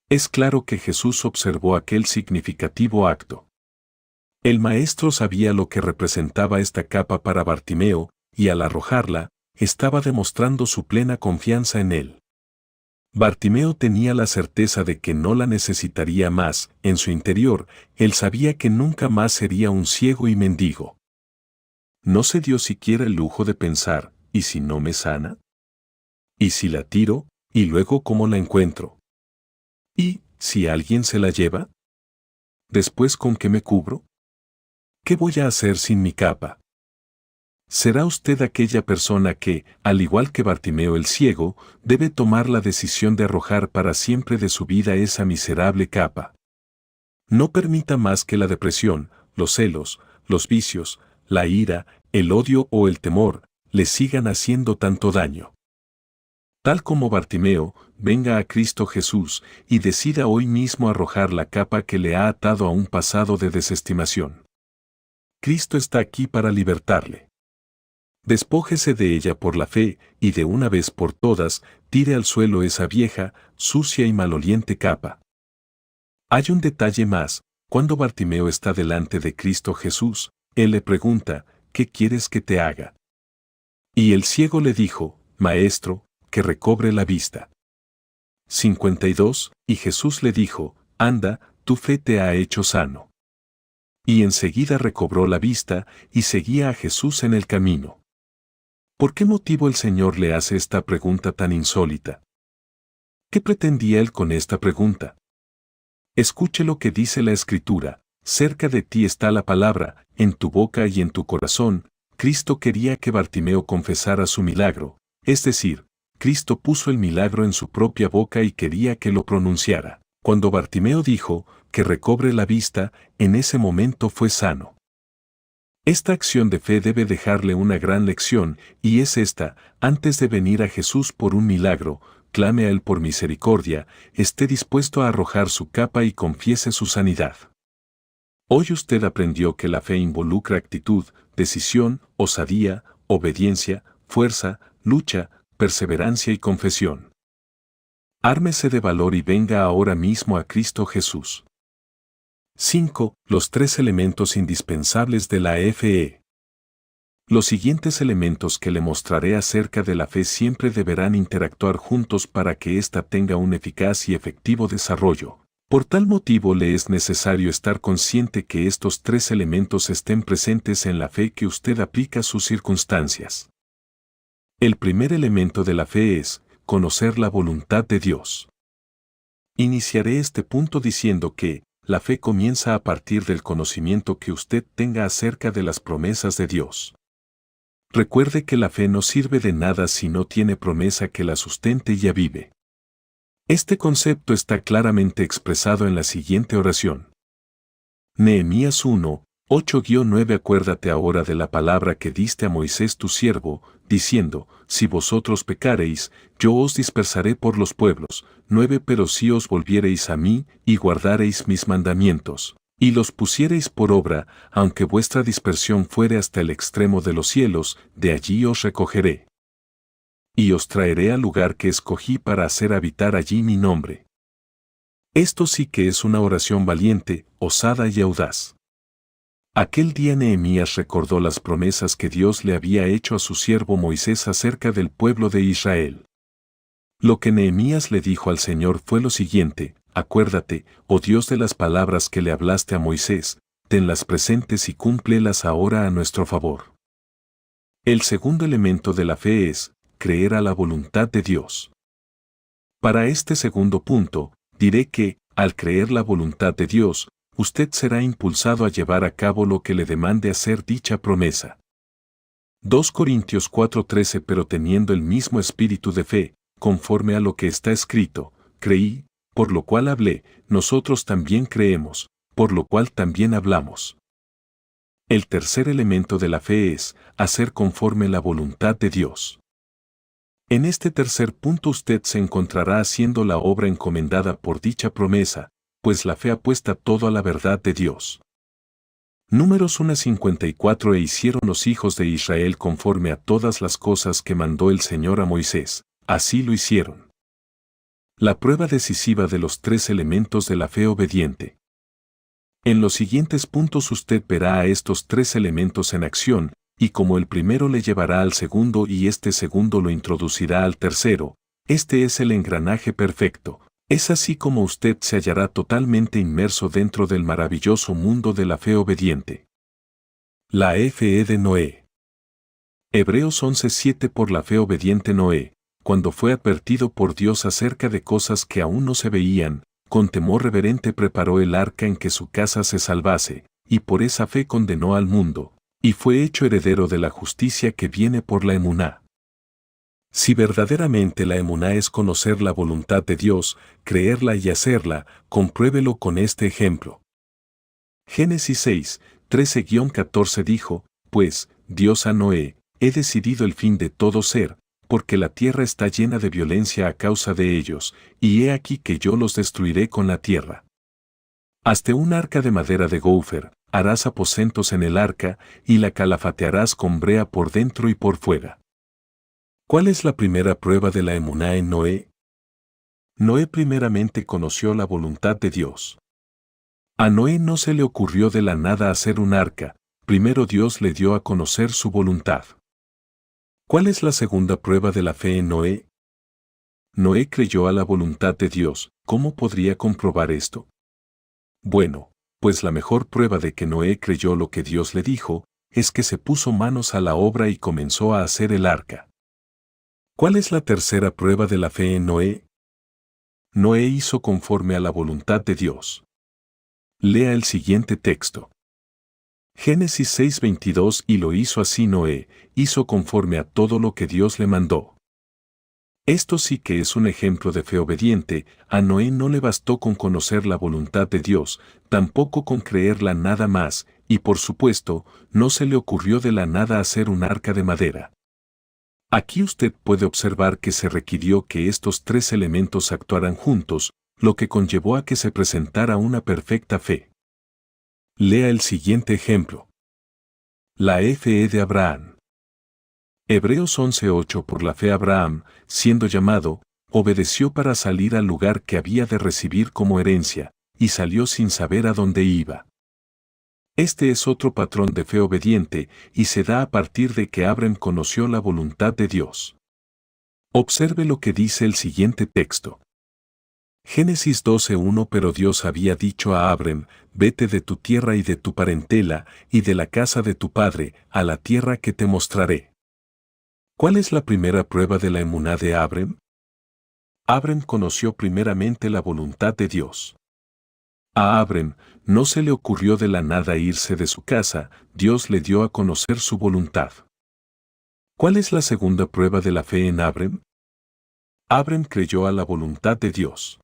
Speaker 1: Es claro que Jesús observó aquel significativo acto. El maestro sabía lo que representaba esta capa para Bartimeo, y al arrojarla, estaba demostrando su plena confianza en él. Bartimeo tenía la certeza de que no la necesitaría más. En su interior, él sabía que nunca más sería un ciego y mendigo. No se dio siquiera el lujo de pensar: ¿y si no me sana? ¿Y si la tiro, y luego cómo la encuentro? ¿Y si alguien se la lleva? ¿Después con qué me cubro? ¿Qué voy a hacer sin mi capa? ¿Será usted aquella persona que, al igual que Bartimeo el ciego, debe tomar la decisión de arrojar para siempre de su vida esa miserable capa? No permita más que la depresión, los celos, los vicios, la ira, el odio o el temor le sigan haciendo tanto daño. Tal como Bartimeo, venga a Cristo Jesús y decida hoy mismo arrojar la capa que le ha atado a un pasado de desestimación. Cristo está aquí para libertarle. Despójese de ella por la fe y de una vez por todas tire al suelo esa vieja, sucia y maloliente capa. Hay un detalle más: cuando Bartimeo está delante de Cristo Jesús, Él le pregunta: ¿qué quieres que te haga? Y el ciego le dijo: Maestro, que recobre la vista. 52. Y Jesús le dijo: anda, tu fe te ha hecho sano. Y enseguida recobró la vista y seguía a Jesús en el camino. ¿Por qué motivo el Señor le hace esta pregunta tan insólita? ¿Qué pretendía Él con esta pregunta? Escuche lo que dice la Escritura: cerca de ti está la palabra, en tu boca y en tu corazón. Cristo quería que Bartimeo confesara su milagro, es decir, Cristo puso el milagro en su propia boca y quería que lo pronunciara. Cuando Bartimeo dijo que recobre la vista, en ese momento fue sano. Esta acción de fe debe dejarle una gran lección, y es esta: antes de venir a Jesús por un milagro, clame a Él por misericordia, esté dispuesto a arrojar su capa y confiese su sanidad. Hoy usted aprendió que la fe involucra actitud, decisión, osadía, obediencia, fuerza, lucha, perseverancia y confesión. Ármese de valor y venga ahora mismo a Cristo Jesús. 5. Los 3 elementos indispensables de la fe. Los siguientes elementos que le mostraré acerca de la fe siempre deberán interactuar juntos para que ésta tenga un eficaz y efectivo desarrollo. Por tal motivo le es necesario estar consciente que estos 3 elementos estén presentes en la fe que usted aplica a sus circunstancias. El primer elemento de la fe es conocer la voluntad de Dios. Iniciaré este punto diciendo que la fe comienza a partir del conocimiento que usted tenga acerca de las promesas de Dios. Recuerde que la fe no sirve de nada si no tiene promesa que la sustente y avive. Este concepto está claramente expresado en la siguiente oración. Nehemías 1, 8-9. Acuérdate ahora de la palabra que diste a Moisés tu siervo, diciendo: si vosotros pecareis, yo os dispersaré por los pueblos. 9. Pero si os volviereis a mí, y guardareis mis mandamientos, y los pusiereis por obra, aunque vuestra dispersión fuere hasta el extremo de los cielos, de allí os recogeré. Y os traeré al lugar que escogí para hacer habitar allí mi nombre. Esto sí que es una oración valiente, osada y audaz. Aquel día Nehemías recordó las promesas que Dios le había hecho a su siervo Moisés acerca del pueblo de Israel. Lo que Nehemías le dijo al Señor fue lo siguiente: acuérdate, oh Dios, de las palabras que le hablaste a Moisés, tenlas presentes y cúmplelas ahora a nuestro favor. El segundo elemento de la fe es creer a la voluntad de Dios. Para este segundo punto, diré que, al creer la voluntad de Dios, usted será impulsado a llevar a cabo lo que le demande hacer dicha promesa. 2 Corintios 4:13. Pero teniendo el mismo espíritu de fe, conforme a lo que está escrito, creí, por lo cual hablé, nosotros también creemos, por lo cual también hablamos. El tercer elemento de la fe es hacer conforme la voluntad de Dios. En este tercer punto usted se encontrará haciendo la obra encomendada por dicha promesa, pues la fe apuesta todo a la verdad de Dios. Números 1:54. E hicieron los hijos de Israel conforme a todas las cosas que mandó el Señor a Moisés, así lo hicieron. La prueba decisiva de los tres elementos de la fe obediente. En los siguientes puntos usted verá a estos tres elementos en acción, y como el primero le llevará al segundo y este segundo lo introducirá al tercero, este es el engranaje perfecto. Es así como usted se hallará totalmente inmerso dentro del maravilloso mundo de la fe obediente. La fe de Noé. Hebreos 11:7. Por la fe obediente Noé, cuando fue advertido por Dios acerca de cosas que aún no se veían, con temor reverente preparó el arca en que su casa se salvase, y por esa fe condenó al mundo, y fue hecho heredero de la justicia que viene por la emuná. Si verdaderamente la emuná es conocer la voluntad de Dios, creerla y hacerla, compruébelo con este ejemplo. Génesis 6, 13-14 dijo, pues, Dios a Noé, he decidido el fin de todo ser, porque la tierra está llena de violencia a causa de ellos, y he aquí que yo los destruiré con la tierra. Hazte un arca de madera de gopher, harás aposentos en el arca, y la calafatearás con brea por dentro y por fuera. ¿Cuál es la primera prueba de la emuná en Noé? Noé primeramente conoció la voluntad de Dios. A Noé no se le ocurrió de la nada hacer un arca, primero Dios le dio a conocer su voluntad. ¿Cuál es la segunda prueba de la fe en Noé? Noé creyó a la voluntad de Dios. ¿Cómo podría comprobar esto? Bueno, pues la mejor prueba de que Noé creyó lo que Dios le dijo, es que se puso manos a la obra y comenzó a hacer el arca. ¿Cuál es la tercera prueba de la fe en Noé? Noé hizo conforme a la voluntad de Dios. Lea el siguiente texto. Génesis 6:22. Y lo hizo así Noé, hizo conforme a todo lo que Dios le mandó. Esto sí que es un ejemplo de fe obediente. A Noé no le bastó con conocer la voluntad de Dios, tampoco con creerla nada más, y por supuesto, no se le ocurrió de la nada hacer un arca de madera. Aquí usted puede observar que se requirió que estos tres elementos actuaran juntos, lo que conllevó a que se presentara una perfecta fe. Lea el siguiente ejemplo. La fe de Abraham. Hebreos 11:8. Por la fe Abraham, siendo llamado, obedeció para salir al lugar que había de recibir como herencia, y salió sin saber a dónde iba. Este es otro patrón de fe obediente, y se da a partir de que Abraham conoció la voluntad de Dios. Observe lo que dice el siguiente texto. Génesis 12:1. Pero Dios había dicho a Abraham, vete de tu tierra y de tu parentela, y de la casa de tu padre, a la tierra que te mostraré. ¿Cuál es la primera prueba de la emuná de Abraham? Abraham conoció primeramente la voluntad de Dios. A Abraham no se le ocurrió de la nada irse de su casa, Dios le dio a conocer su voluntad. ¿Cuál es la segunda prueba de la fe en Abraham? Abraham creyó a la voluntad de Dios.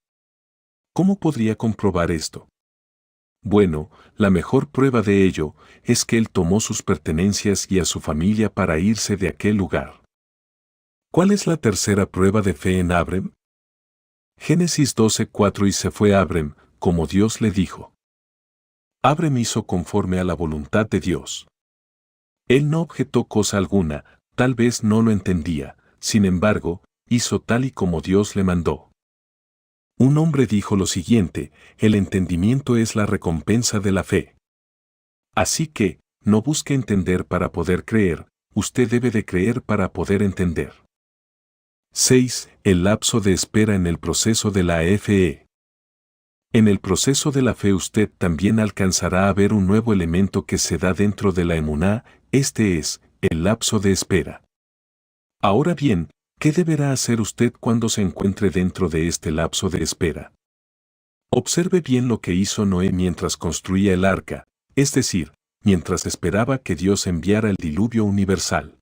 Speaker 1: ¿Cómo podría comprobar esto? Bueno, la mejor prueba de ello es que él tomó sus pertenencias y a su familia para irse de aquel lugar. ¿Cuál es la tercera prueba de fe en Abraham? Génesis 12:4. Y se fue Abraham, como Dios le dijo. Abraham hizo conforme a la voluntad de Dios. Él no objetó cosa alguna, tal vez no lo entendía, sin embargo, hizo tal y como Dios le mandó. Un hombre dijo lo siguiente: el entendimiento es la recompensa de la fe. Así que, no busque entender para poder creer, usted debe de creer para poder entender. 6. El lapso de espera en el proceso de la fe. En el proceso de la fe usted también alcanzará a ver un nuevo elemento que se da dentro de la emuná, este es, el lapso de espera. Ahora bien, ¿qué deberá hacer usted cuando se encuentre dentro de este lapso de espera? Observe bien lo que hizo Noé mientras construía el arca, es decir, mientras esperaba que Dios enviara el diluvio universal.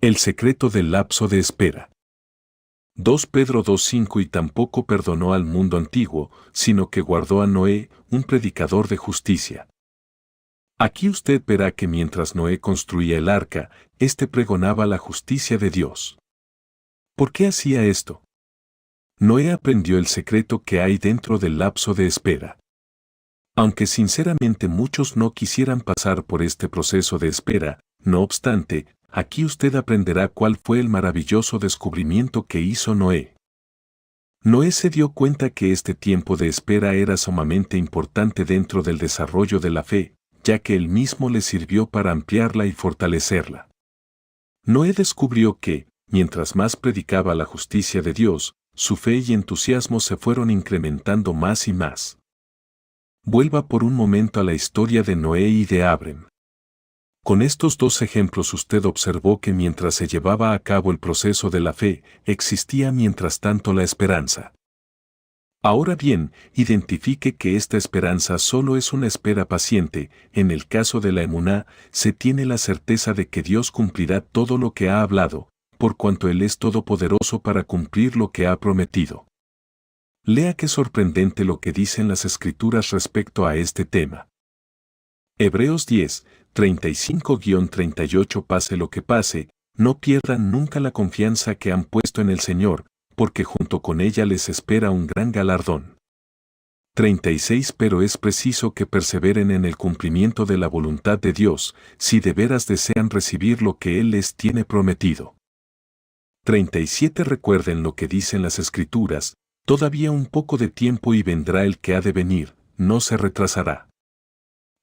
Speaker 1: El secreto del lapso de espera. 2 Pedro 2:5 Y tampoco perdonó al mundo antiguo, sino que guardó a Noé, un predicador de justicia. Aquí usted verá que mientras Noé construía el arca, éste pregonaba la justicia de Dios. ¿Por qué hacía esto? Noé aprendió el secreto que hay dentro del lapso de espera. Aunque sinceramente muchos no quisieran pasar por este proceso de espera, no obstante, aquí usted aprenderá cuál fue el maravilloso descubrimiento que hizo Noé. Noé se dio cuenta que este tiempo de espera era sumamente importante dentro del desarrollo de la fe, ya que él mismo le sirvió para ampliarla y fortalecerla. Noé descubrió que, mientras más predicaba la justicia de Dios, su fe y entusiasmo se fueron incrementando más y más. Vuelva por un momento a la historia de Noé y de Abrem. Con estos dos ejemplos usted observó que mientras se llevaba a cabo el proceso de la fe, existía mientras tanto la esperanza. Ahora bien, identifique que esta esperanza solo es una espera paciente. En el caso de la emuná, se tiene la certeza de que Dios cumplirá todo lo que ha hablado, por cuanto Él es todopoderoso para cumplir lo que ha prometido. Lea qué sorprendente lo que dicen las Escrituras respecto a este tema. Hebreos 10, 35-38 Pase lo que pase, no pierdan nunca la confianza que han puesto en el Señor, porque junto con ella les espera un gran galardón. 36 Pero es preciso que perseveren en el cumplimiento de la voluntad de Dios, si de veras desean recibir lo que Él les tiene prometido. 37 Recuerden lo que dicen las Escrituras, todavía un poco de tiempo y vendrá el que ha de venir, no se retrasará.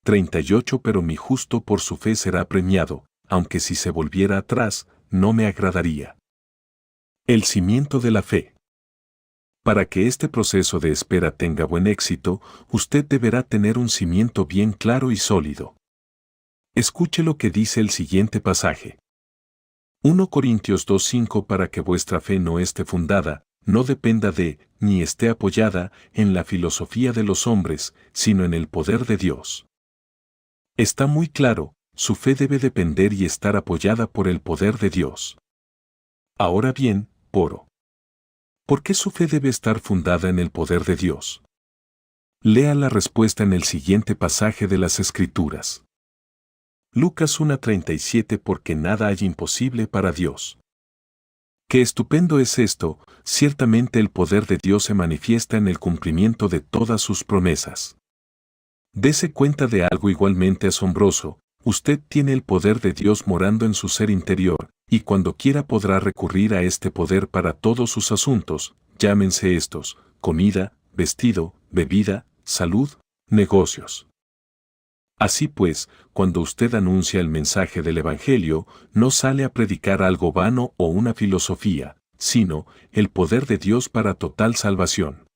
Speaker 1: 38 Pero mi justo por su fe será premiado, aunque si se volviera atrás, no me agradaría. El cimiento de la fe. Para que este proceso de espera tenga buen éxito, usted deberá tener un cimiento bien claro y sólido. Escuche lo que dice el siguiente pasaje. 1 Corintios 2:5 Para que vuestra fe no esté fundada, no dependa de, ni esté apoyada, en la filosofía de los hombres, sino en el poder de Dios. Está muy claro, su fe debe depender y estar apoyada por el poder de Dios. Ahora bien, ¿por qué su fe debe estar fundada en el poder de Dios? Lea la respuesta en el siguiente pasaje de las Escrituras. Lucas 1:37 Porque nada hay imposible para Dios. Qué estupendo es esto, ciertamente el poder de Dios se manifiesta en el cumplimiento de todas sus promesas. Dese cuenta de algo igualmente asombroso, usted tiene el poder de Dios morando en su ser interior, y cuando quiera podrá recurrir a este poder para todos sus asuntos, llámense estos, comida, vestido, bebida, salud, negocios. Así pues, cuando usted anuncia el mensaje del Evangelio, no sale a predicar algo vano o una filosofía, sino el poder de Dios para total salvación.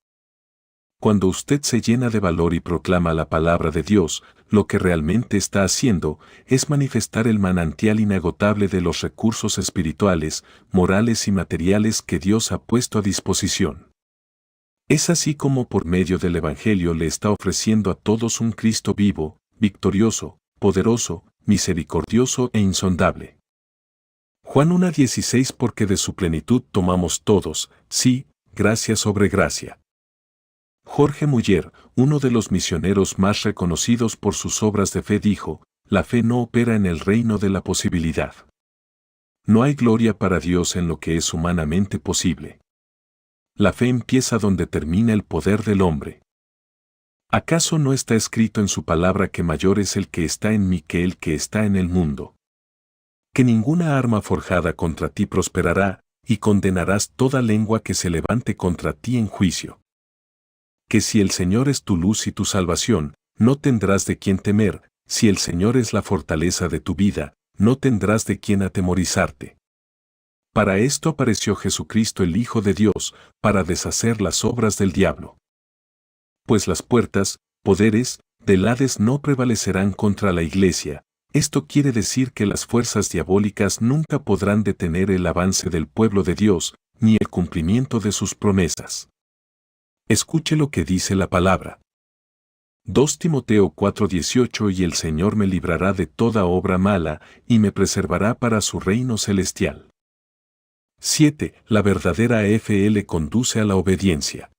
Speaker 1: Cuando usted se llena de valor y proclama la palabra de Dios, lo que realmente está haciendo es manifestar el manantial inagotable de los recursos espirituales, morales y materiales que Dios ha puesto a disposición. Es así como por medio del Evangelio le está ofreciendo a todos un Cristo vivo, victorioso, poderoso, misericordioso e insondable. Juan 1:16 Porque de su plenitud tomamos todos, sí, gracia sobre gracia. Jorge Muller, uno de los misioneros más reconocidos por sus obras de fe, dijo, la fe no opera en el reino de la posibilidad. No hay gloria para Dios en lo que es humanamente posible. La fe empieza donde termina el poder del hombre. ¿Acaso no está escrito en su palabra que mayor es el que está en mí que el que está en el mundo? Que ninguna arma forjada contra ti prosperará, y condenarás toda lengua que se levante contra ti en juicio. Que si el Señor es tu luz y tu salvación, no tendrás de quién temer, Si el Señor es la fortaleza de tu vida, no tendrás de quién atemorizarte. Para esto apareció Jesucristo el Hijo de Dios, para deshacer las obras del diablo. Pues las puertas, poderes, del Hades no prevalecerán contra la Iglesia. Esto quiere decir que las fuerzas diabólicas nunca podrán detener el avance del pueblo de Dios, ni el cumplimiento de sus promesas. Escuche lo que dice la palabra. 2 Timoteo 4:18 Y el Señor me librará de toda obra mala, y me preservará para su reino celestial. 7. La verdadera fe le conduce a la obediencia.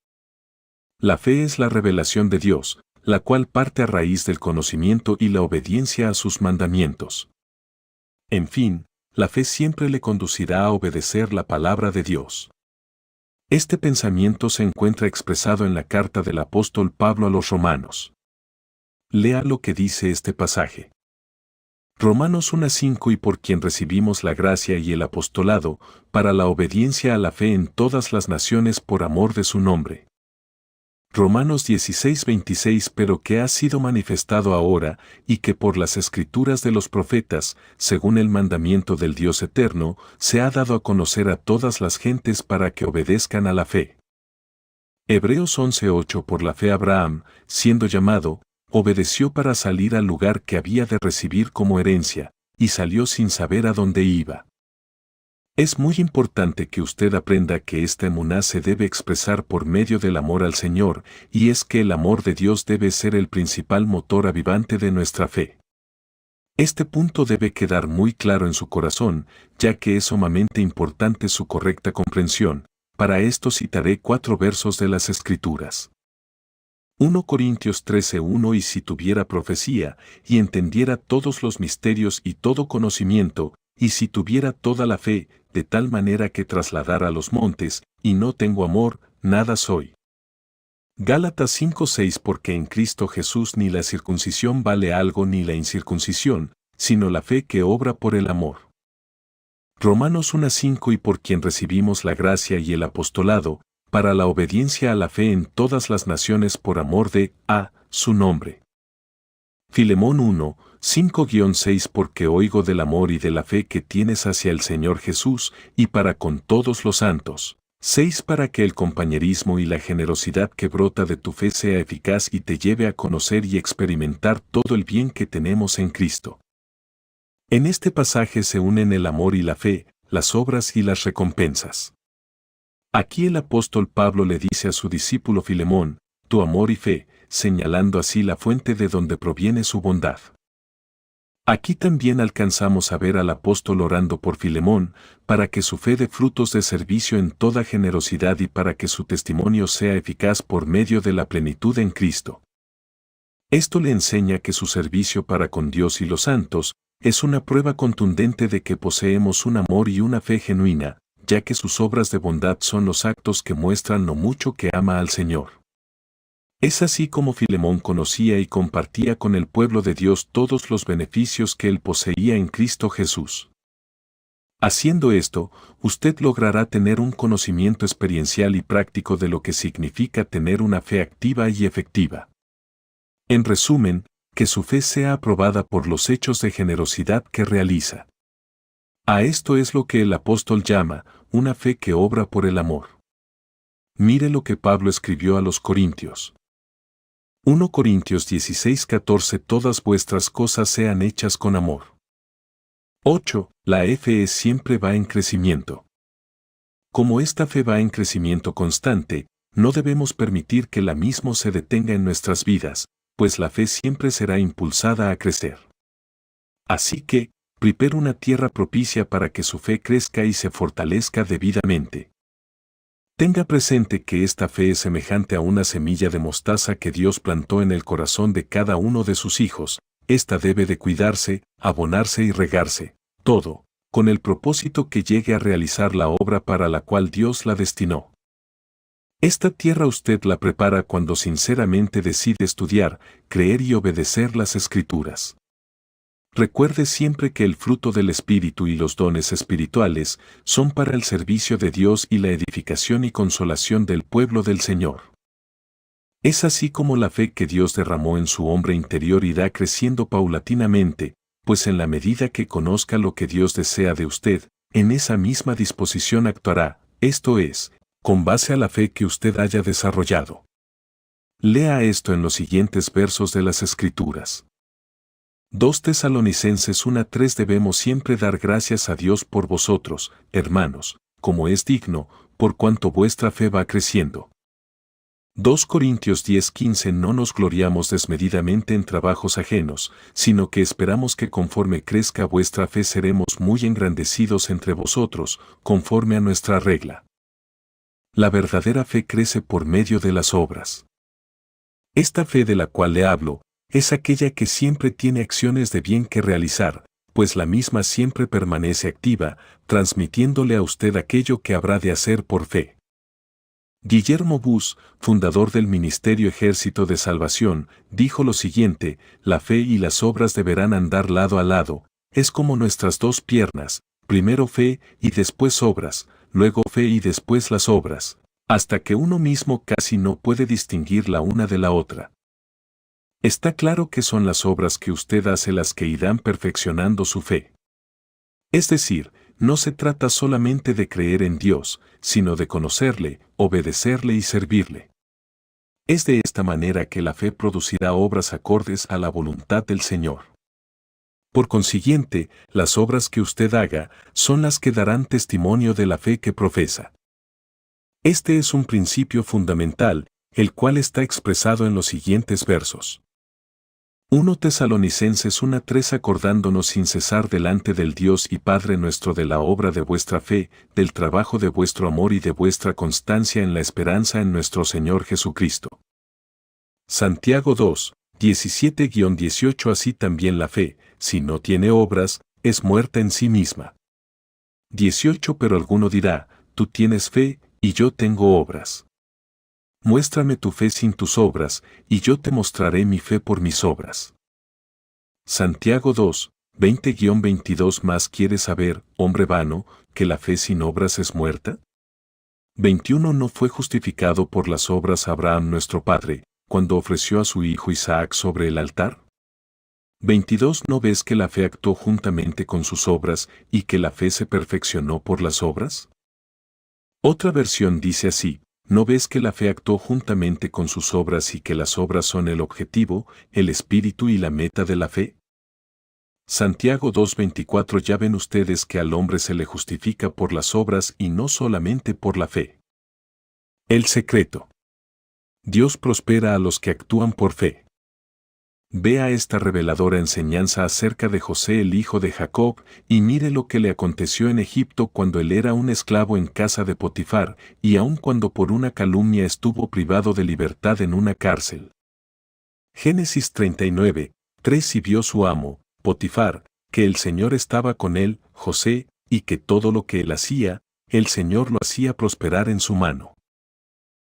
Speaker 1: La fe es la revelación de Dios, la cual parte a raíz del conocimiento y la obediencia a sus mandamientos. En fin, la fe siempre le conducirá a obedecer la palabra de Dios. Este pensamiento se encuentra expresado en la carta del apóstol Pablo a los Romanos. Lea lo que dice este pasaje. Romanos 1:5 Y por quien recibimos la gracia y el apostolado, para la obediencia a la fe en todas las naciones por amor de su nombre. Romanos 16:26 Pero que ha sido manifestado ahora, y que por las escrituras de los profetas, según el mandamiento del Dios eterno, se ha dado a conocer a todas las gentes para que obedezcan a la fe. Hebreos 11:8 Por la fe Abraham, siendo llamado, obedeció para salir al lugar que había de recibir como herencia, y salió sin saber a dónde iba. Es muy importante que usted aprenda que esta emuná se debe expresar por medio del amor al Señor, y es que el amor de Dios debe ser el principal motor avivante de nuestra fe. Este punto debe quedar muy claro en su corazón, ya que es sumamente importante su correcta comprensión. Para esto citaré 4 versos de las Escrituras. 1 Corintios 13:1 Y si tuviera profecía, y entendiera todos los misterios y todo conocimiento, y si tuviera toda la fe, de tal manera que trasladara los montes, y no tengo amor, nada soy. Gálatas 5:6 Porque en Cristo Jesús ni la circuncisión vale algo ni la incircuncisión, sino la fe que obra por el amor. Romanos 1:5 Y por quien recibimos la gracia y el apostolado, para la obediencia a la fe en todas las naciones por amor de su nombre. Filemón 1:5-6 Porque oigo del amor y de la fe que tienes hacia el Señor Jesús, y para con todos los santos. 6 Para que el compañerismo y la generosidad que brota de tu fe sea eficaz y te lleve a conocer y experimentar todo el bien que tenemos en Cristo. En este pasaje se unen el amor y la fe, las obras y las recompensas. Aquí el apóstol Pablo le dice a su discípulo Filemón, tu amor y fe, señalando así la fuente de donde proviene su bondad. Aquí también alcanzamos a ver al apóstol orando por Filemón, para que su fe dé frutos de servicio en toda generosidad y para que su testimonio sea eficaz por medio de la plenitud en Cristo. Esto le enseña que su servicio para con Dios y los santos es una prueba contundente de que poseemos un amor y una fe genuina, ya que sus obras de bondad son los actos que muestran lo mucho que ama al Señor. Es así como Filemón conocía y compartía con el pueblo de Dios todos los beneficios que él poseía en Cristo Jesús. Haciendo esto, usted logrará tener un conocimiento experiencial y práctico de lo que significa tener una fe activa y efectiva. En resumen, que su fe sea aprobada por los hechos de generosidad que realiza. A esto es lo que el apóstol llama, una fe que obra por el amor. Mire lo que Pablo escribió a los Corintios. 1 Corintios 16:14 Todas vuestras cosas sean hechas con amor. 8. La fe siempre va en crecimiento. Como esta fe va en crecimiento constante, no debemos permitir que la misma se detenga en nuestras vidas, pues la fe siempre será impulsada a crecer. Así que, prepare una tierra propicia para que su fe crezca y se fortalezca debidamente. Tenga presente que esta fe es semejante a una semilla de mostaza que Dios plantó en el corazón de cada uno de sus hijos. Esta debe de cuidarse, abonarse y regarse, todo, con el propósito que llegue a realizar la obra para la cual Dios la destinó. Esta tierra usted la prepara cuando sinceramente decide estudiar, creer y obedecer las Escrituras. Recuerde siempre que el fruto del Espíritu y los dones espirituales son para el servicio de Dios y la edificación y consolación del pueblo del Señor. Es así como la fe que Dios derramó en su hombre interior irá creciendo paulatinamente, pues en la medida que conozca lo que Dios desea de usted, en esa misma disposición actuará, esto es, con base a la fe que usted haya desarrollado. Lea esto en los siguientes versos de las Escrituras. 2 Tesalonicenses 1:3 Debemos siempre dar gracias a Dios por vosotros, hermanos, como es digno, por cuanto vuestra fe va creciendo. 2 Corintios 10:15 No nos gloriamos desmedidamente en trabajos ajenos, sino que esperamos que conforme crezca vuestra fe seremos muy engrandecidos entre vosotros, conforme a nuestra regla. La verdadera fe crece por medio de las obras. Esta fe de la cual le hablo, es aquella que siempre tiene acciones de bien que realizar, pues la misma siempre permanece activa, transmitiéndole a usted aquello que habrá de hacer por fe. Guillermo Bus, fundador del Ministerio Ejército de Salvación, dijo lo siguiente: la fe y las obras deberán andar lado a lado, es como nuestras dos piernas, primero fe y después obras, luego fe y después las obras, hasta que uno mismo casi no puede distinguir la una de la otra. Está claro que son las obras que usted hace las que irán perfeccionando su fe. Es decir, no se trata solamente de creer en Dios, sino de conocerle, obedecerle y servirle. Es de esta manera que la fe producirá obras acordes a la voluntad del Señor. Por consiguiente, las obras que usted haga son las que darán testimonio de la fe que profesa. Este es un principio fundamental, el cual está expresado en los siguientes versos. 1 Tesalonicenses 1:3 Acordándonos sin cesar delante del Dios y Padre nuestro de la obra de vuestra fe, del trabajo de vuestro amor y de vuestra constancia en la esperanza en nuestro Señor Jesucristo. Santiago 2:17-18 Así también la fe, si no tiene obras, es muerta en sí misma. 18 Pero alguno dirá, tú tienes fe, y yo tengo obras. Muéstrame tu fe sin tus obras, y yo te mostraré mi fe por mis obras. Santiago 2:20-22 Más quieres saber, hombre vano, que la fe sin obras es muerta. 21 ¿No fue justificado por las obras Abraham nuestro padre, cuando ofreció a su hijo Isaac sobre el altar? 22 ¿No ves que la fe actuó juntamente con sus obras, y que la fe se perfeccionó por las obras? Otra versión dice así: ¿no ves que la fe actuó juntamente con sus obras y que las obras son el objetivo, el espíritu y la meta de la fe? Santiago 2:24 Ya ven ustedes que al hombre se le justifica por las obras y no solamente por la fe. El secreto. Dios prospera a los que actúan por fe. Vea esta reveladora enseñanza acerca de José el hijo de Jacob, y mire lo que le aconteció en Egipto cuando él era un esclavo en casa de Potifar, y aun cuando por una calumnia estuvo privado de libertad en una cárcel. Génesis 39:3 Y vio su amo, Potifar, que el Señor estaba con él, José, y que todo lo que él hacía, el Señor lo hacía prosperar en su mano.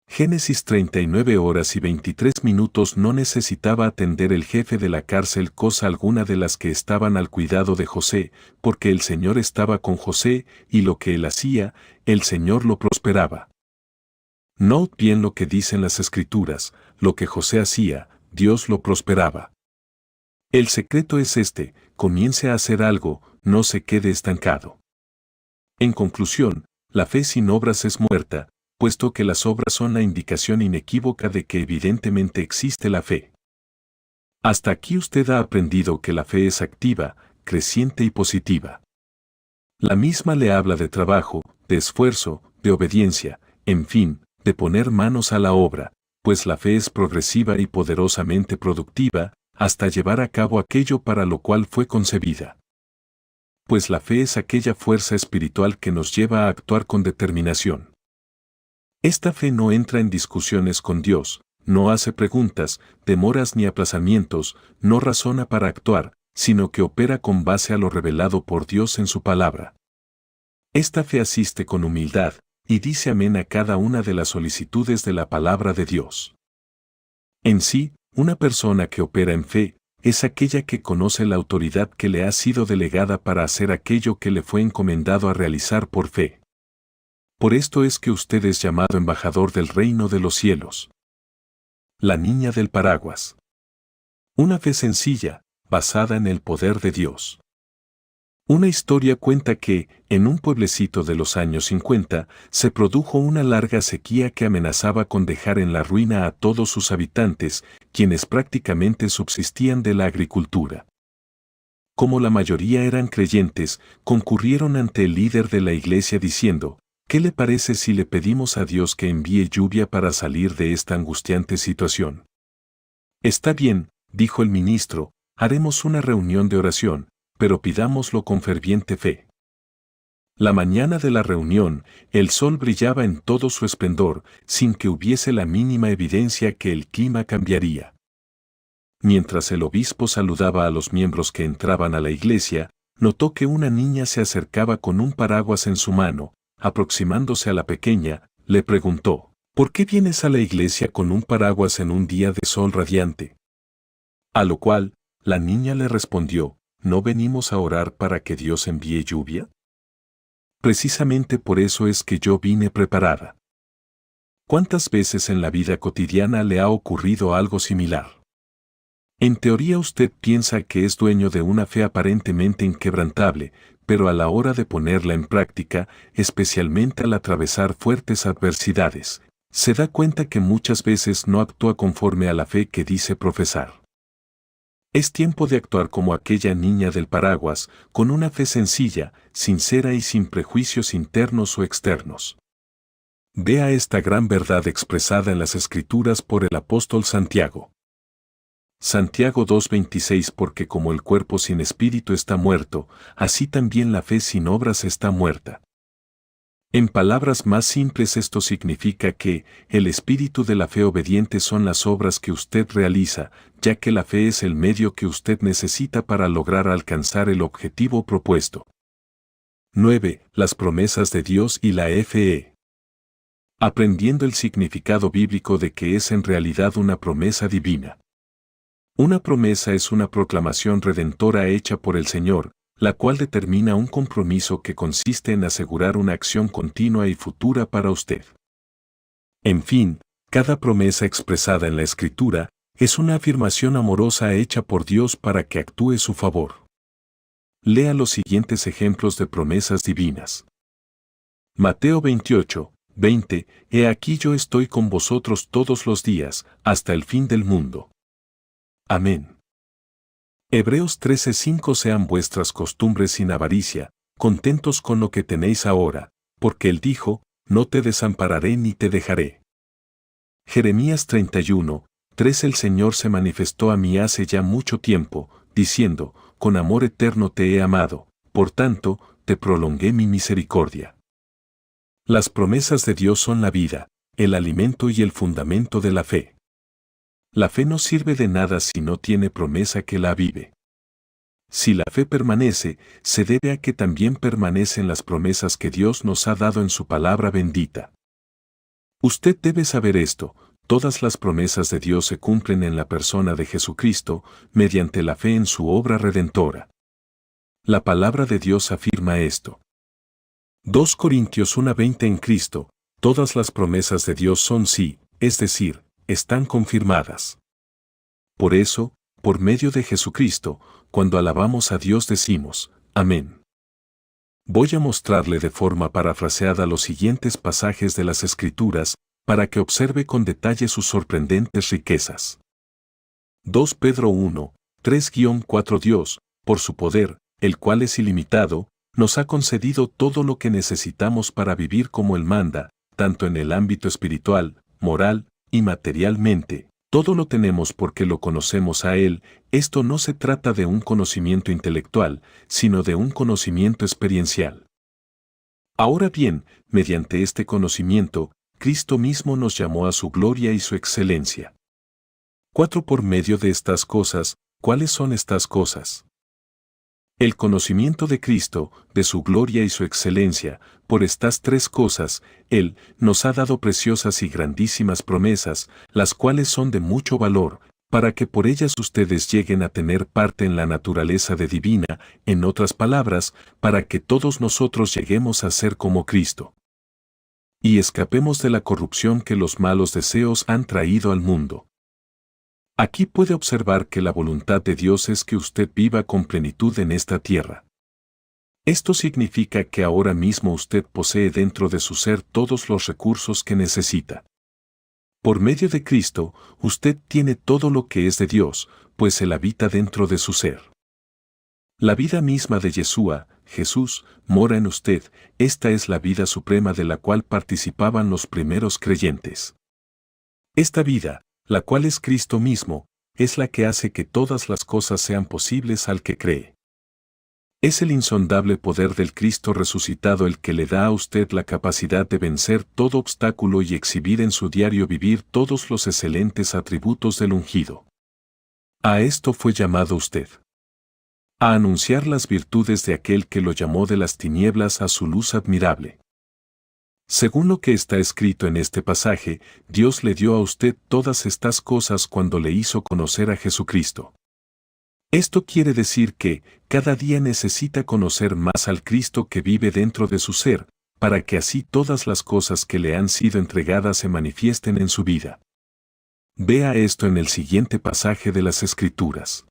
Speaker 1: Génesis 39:23 No necesitaba atender el jefe de la cárcel cosa alguna de las que estaban al cuidado de José, porque el Señor estaba con José, y lo que él hacía, el Señor lo prosperaba. Note bien lo que dicen las Escrituras: lo que José hacía, Dios lo prosperaba. El secreto es este: comience a hacer algo, no se quede estancado. En conclusión, la fe sin obras es muerta, puesto que las obras son la indicación inequívoca de que evidentemente existe la fe. Hasta aquí usted ha aprendido que la fe es activa, creciente y positiva. La misma le habla de trabajo, de esfuerzo, de obediencia, en fin, de poner manos a la obra, pues la fe es progresiva y poderosamente productiva, hasta llevar a cabo aquello para lo cual fue concebida. Pues la fe es aquella fuerza espiritual que nos lleva a actuar con determinación. Esta fe no entra en discusiones con Dios, no hace preguntas, demoras ni aplazamientos, no razona para actuar, sino que opera con base a lo revelado por Dios en su palabra. Esta fe asiste con humildad, y dice amén a cada una de las solicitudes de la palabra de Dios. En sí, una persona que opera en fe, es aquella que conoce la autoridad que le ha sido delegada para hacer aquello que le fue encomendado a realizar por fe. Por esto es que usted es llamado embajador del reino de los cielos. La niña del paraguas. Una fe sencilla, basada en el poder de Dios. Una historia cuenta que, en un pueblecito de los años 50, se produjo una larga sequía que amenazaba con dejar en la ruina a todos sus habitantes, quienes prácticamente subsistían de la agricultura. Como la mayoría eran creyentes, concurrieron ante el líder de la iglesia diciendo, ¿qué le parece si le pedimos a Dios que envíe lluvia para salir de esta angustiante situación? Está bien, dijo el ministro, haremos una reunión de oración, pero pidámoslo con ferviente fe. La mañana de la reunión, el sol brillaba en todo su esplendor, sin que hubiese la mínima evidencia que el clima cambiaría. Mientras el obispo saludaba a los miembros que entraban a la iglesia, notó que una niña se acercaba con un paraguas en su mano. Aproximándose a la pequeña, le preguntó, ¿por qué vienes a la iglesia con un paraguas en un día de sol radiante? A lo cual, la niña le respondió, ¿no venimos a orar para que Dios envíe lluvia? Precisamente por eso es que yo vine preparada. ¿Cuántas veces en la vida cotidiana le ha ocurrido algo similar? En teoría usted piensa que es dueño de una fe aparentemente inquebrantable, pero a la hora de ponerla en práctica, especialmente al atravesar fuertes adversidades, se da cuenta que muchas veces no actúa conforme a la fe que dice profesar. Es tiempo de actuar como aquella niña del paraguas, con una fe sencilla, sincera y sin prejuicios internos o externos. Vea esta gran verdad expresada en las Escrituras por el apóstol Santiago. Santiago 2:26 Porque como el cuerpo sin espíritu está muerto, así también la fe sin obras está muerta. En palabras más simples esto significa que el espíritu de la fe obediente son las obras que usted realiza, ya que la fe es el medio que usted necesita para lograr alcanzar el objetivo propuesto. 9. Las promesas de Dios y la fe. Aprendiendo el significado bíblico de que es en realidad una promesa divina. Una promesa es una proclamación redentora hecha por el Señor, la cual determina un compromiso que consiste en asegurar una acción continua y futura para usted. En fin, cada promesa expresada en la Escritura es una afirmación amorosa hecha por Dios para que actúe su favor. Lea los siguientes ejemplos de promesas divinas. Mateo 28:20 He aquí yo estoy con vosotros todos los días, hasta el fin del mundo. Amén. Hebreos 13:5 Sean vuestras costumbres sin avaricia, contentos con lo que tenéis ahora, porque Él dijo, no te desampararé ni te dejaré. Jeremías 31:3 El Señor se manifestó a mí hace ya mucho tiempo, diciendo, con amor eterno te he amado, por tanto, te prolongué mi misericordia. Las promesas de Dios son la vida, el alimento y el fundamento de la fe. La fe no sirve de nada si no tiene promesa que la avive. Si la fe permanece, se debe a que también permanecen las promesas que Dios nos ha dado en su palabra bendita. Usted debe saber esto, todas las promesas de Dios se cumplen en la persona de Jesucristo, mediante la fe en su obra redentora. La palabra de Dios afirma esto. 2 Corintios 1:20 En Cristo, todas las promesas de Dios son sí, es decir, están confirmadas. Por eso, por medio de Jesucristo, cuando alabamos a Dios decimos, Amén. Voy a mostrarle de forma parafraseada los siguientes pasajes de las Escrituras, para que observe con detalle sus sorprendentes riquezas. 2 Pedro 1:3-4 Dios, por su poder, el cual es ilimitado, nos ha concedido todo lo que necesitamos para vivir como Él manda, tanto en el ámbito espiritual, moral, y materialmente, todo lo tenemos porque lo conocemos a Él. Esto no se trata de un conocimiento intelectual, sino de un conocimiento experiencial. Ahora bien, mediante este conocimiento, Cristo mismo nos llamó a su gloria y su excelencia. 4 Por medio de estas cosas, ¿cuáles son estas cosas? El conocimiento de Cristo, de su gloria y su excelencia, por estas tres cosas, Él nos ha dado preciosas y grandísimas promesas, las cuales son de mucho valor, para que por ellas ustedes lleguen a tener parte en la naturaleza de divina, en otras palabras, para que todos nosotros lleguemos a ser como Cristo. Y escapemos de la corrupción que los malos deseos han traído al mundo. Aquí puede observar que la voluntad de Dios es que usted viva con plenitud en esta tierra. Esto significa que ahora mismo usted posee dentro de su ser todos los recursos que necesita. Por medio de Cristo, usted tiene todo lo que es de Dios, pues Él habita dentro de su ser. La vida misma de Yeshua, Jesús, mora en usted. Esta es la vida suprema de la cual participaban los primeros creyentes. Esta vida, la cual es Cristo mismo, es la que hace que todas las cosas sean posibles al que cree. Es el insondable poder del Cristo resucitado el que le da a usted la capacidad de vencer todo obstáculo y exhibir en su diario vivir todos los excelentes atributos del ungido. A esto fue llamado usted. A anunciar las virtudes de aquel que lo llamó de las tinieblas a su luz admirable. Según lo que está escrito en este pasaje, Dios le dio a usted todas estas cosas cuando le hizo conocer a Jesucristo. Esto quiere decir que, cada día necesita conocer más al Cristo que vive dentro de su ser, para que así todas las cosas que le han sido entregadas se manifiesten en su vida. Vea esto en el siguiente pasaje de las Escrituras.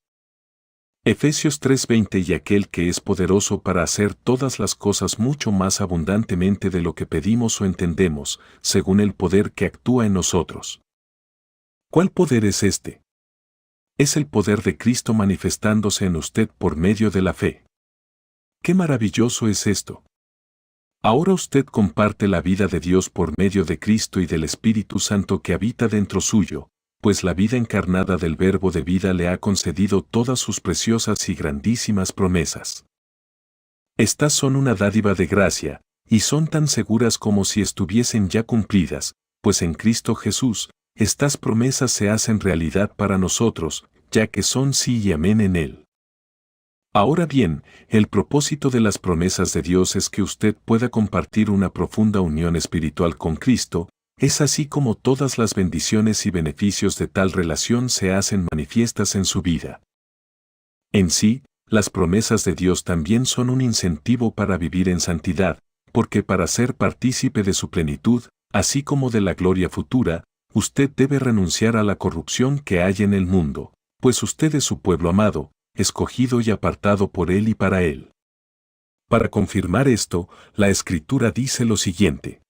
Speaker 1: Efesios 3:20 Y aquel que es poderoso para hacer todas las cosas mucho más abundantemente de lo que pedimos o entendemos, según el poder que actúa en nosotros. ¿Cuál poder es este? Es el poder de Cristo manifestándose en usted por medio de la fe. ¡Qué maravilloso es esto! Ahora usted comparte la vida de Dios por medio de Cristo y del Espíritu Santo que habita dentro suyo, pues la vida encarnada del Verbo de vida le ha concedido todas sus preciosas y grandísimas promesas. Estas son una dádiva de gracia, y son tan seguras como si estuviesen ya cumplidas, pues en Cristo Jesús, estas promesas se hacen realidad para nosotros, ya que son sí y amén en Él. Ahora bien, el propósito de las promesas de Dios es que usted pueda compartir una profunda unión espiritual con Cristo. Es así como todas las bendiciones y beneficios de tal relación se hacen manifiestas en su vida. En sí, las promesas de Dios también son un incentivo para vivir en santidad, porque para ser partícipe de su plenitud, así como de la gloria futura, usted debe renunciar a la corrupción que hay en el mundo, pues usted es su pueblo amado, escogido y apartado por Él y para Él. Para confirmar esto, la Escritura dice lo siguiente.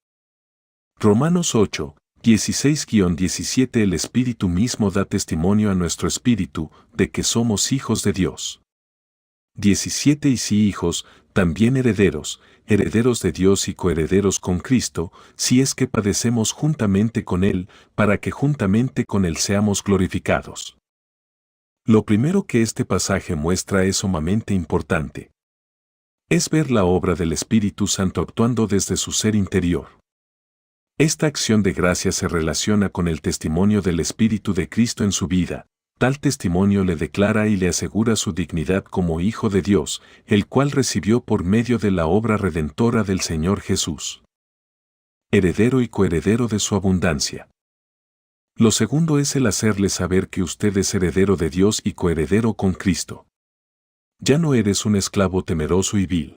Speaker 1: Romanos 8, 16-17 El Espíritu mismo da testimonio a nuestro espíritu de que somos hijos de Dios. 17 Y si hijos, también herederos, herederos de Dios y coherederos con Cristo, si es que padecemos juntamente con Él, para que juntamente con Él seamos glorificados. Lo primero que este pasaje muestra es sumamente importante. Es ver la obra del Espíritu Santo actuando desde su ser interior. Esta acción de gracia se relaciona con el testimonio del Espíritu de Cristo en su vida. Tal testimonio le declara y le asegura su dignidad como Hijo de Dios, el cual recibió por medio de la obra redentora del Señor Jesús. Heredero y coheredero de su abundancia. Lo segundo es el hacerle saber que usted es heredero de Dios y coheredero con Cristo. Ya no eres un esclavo temeroso y vil.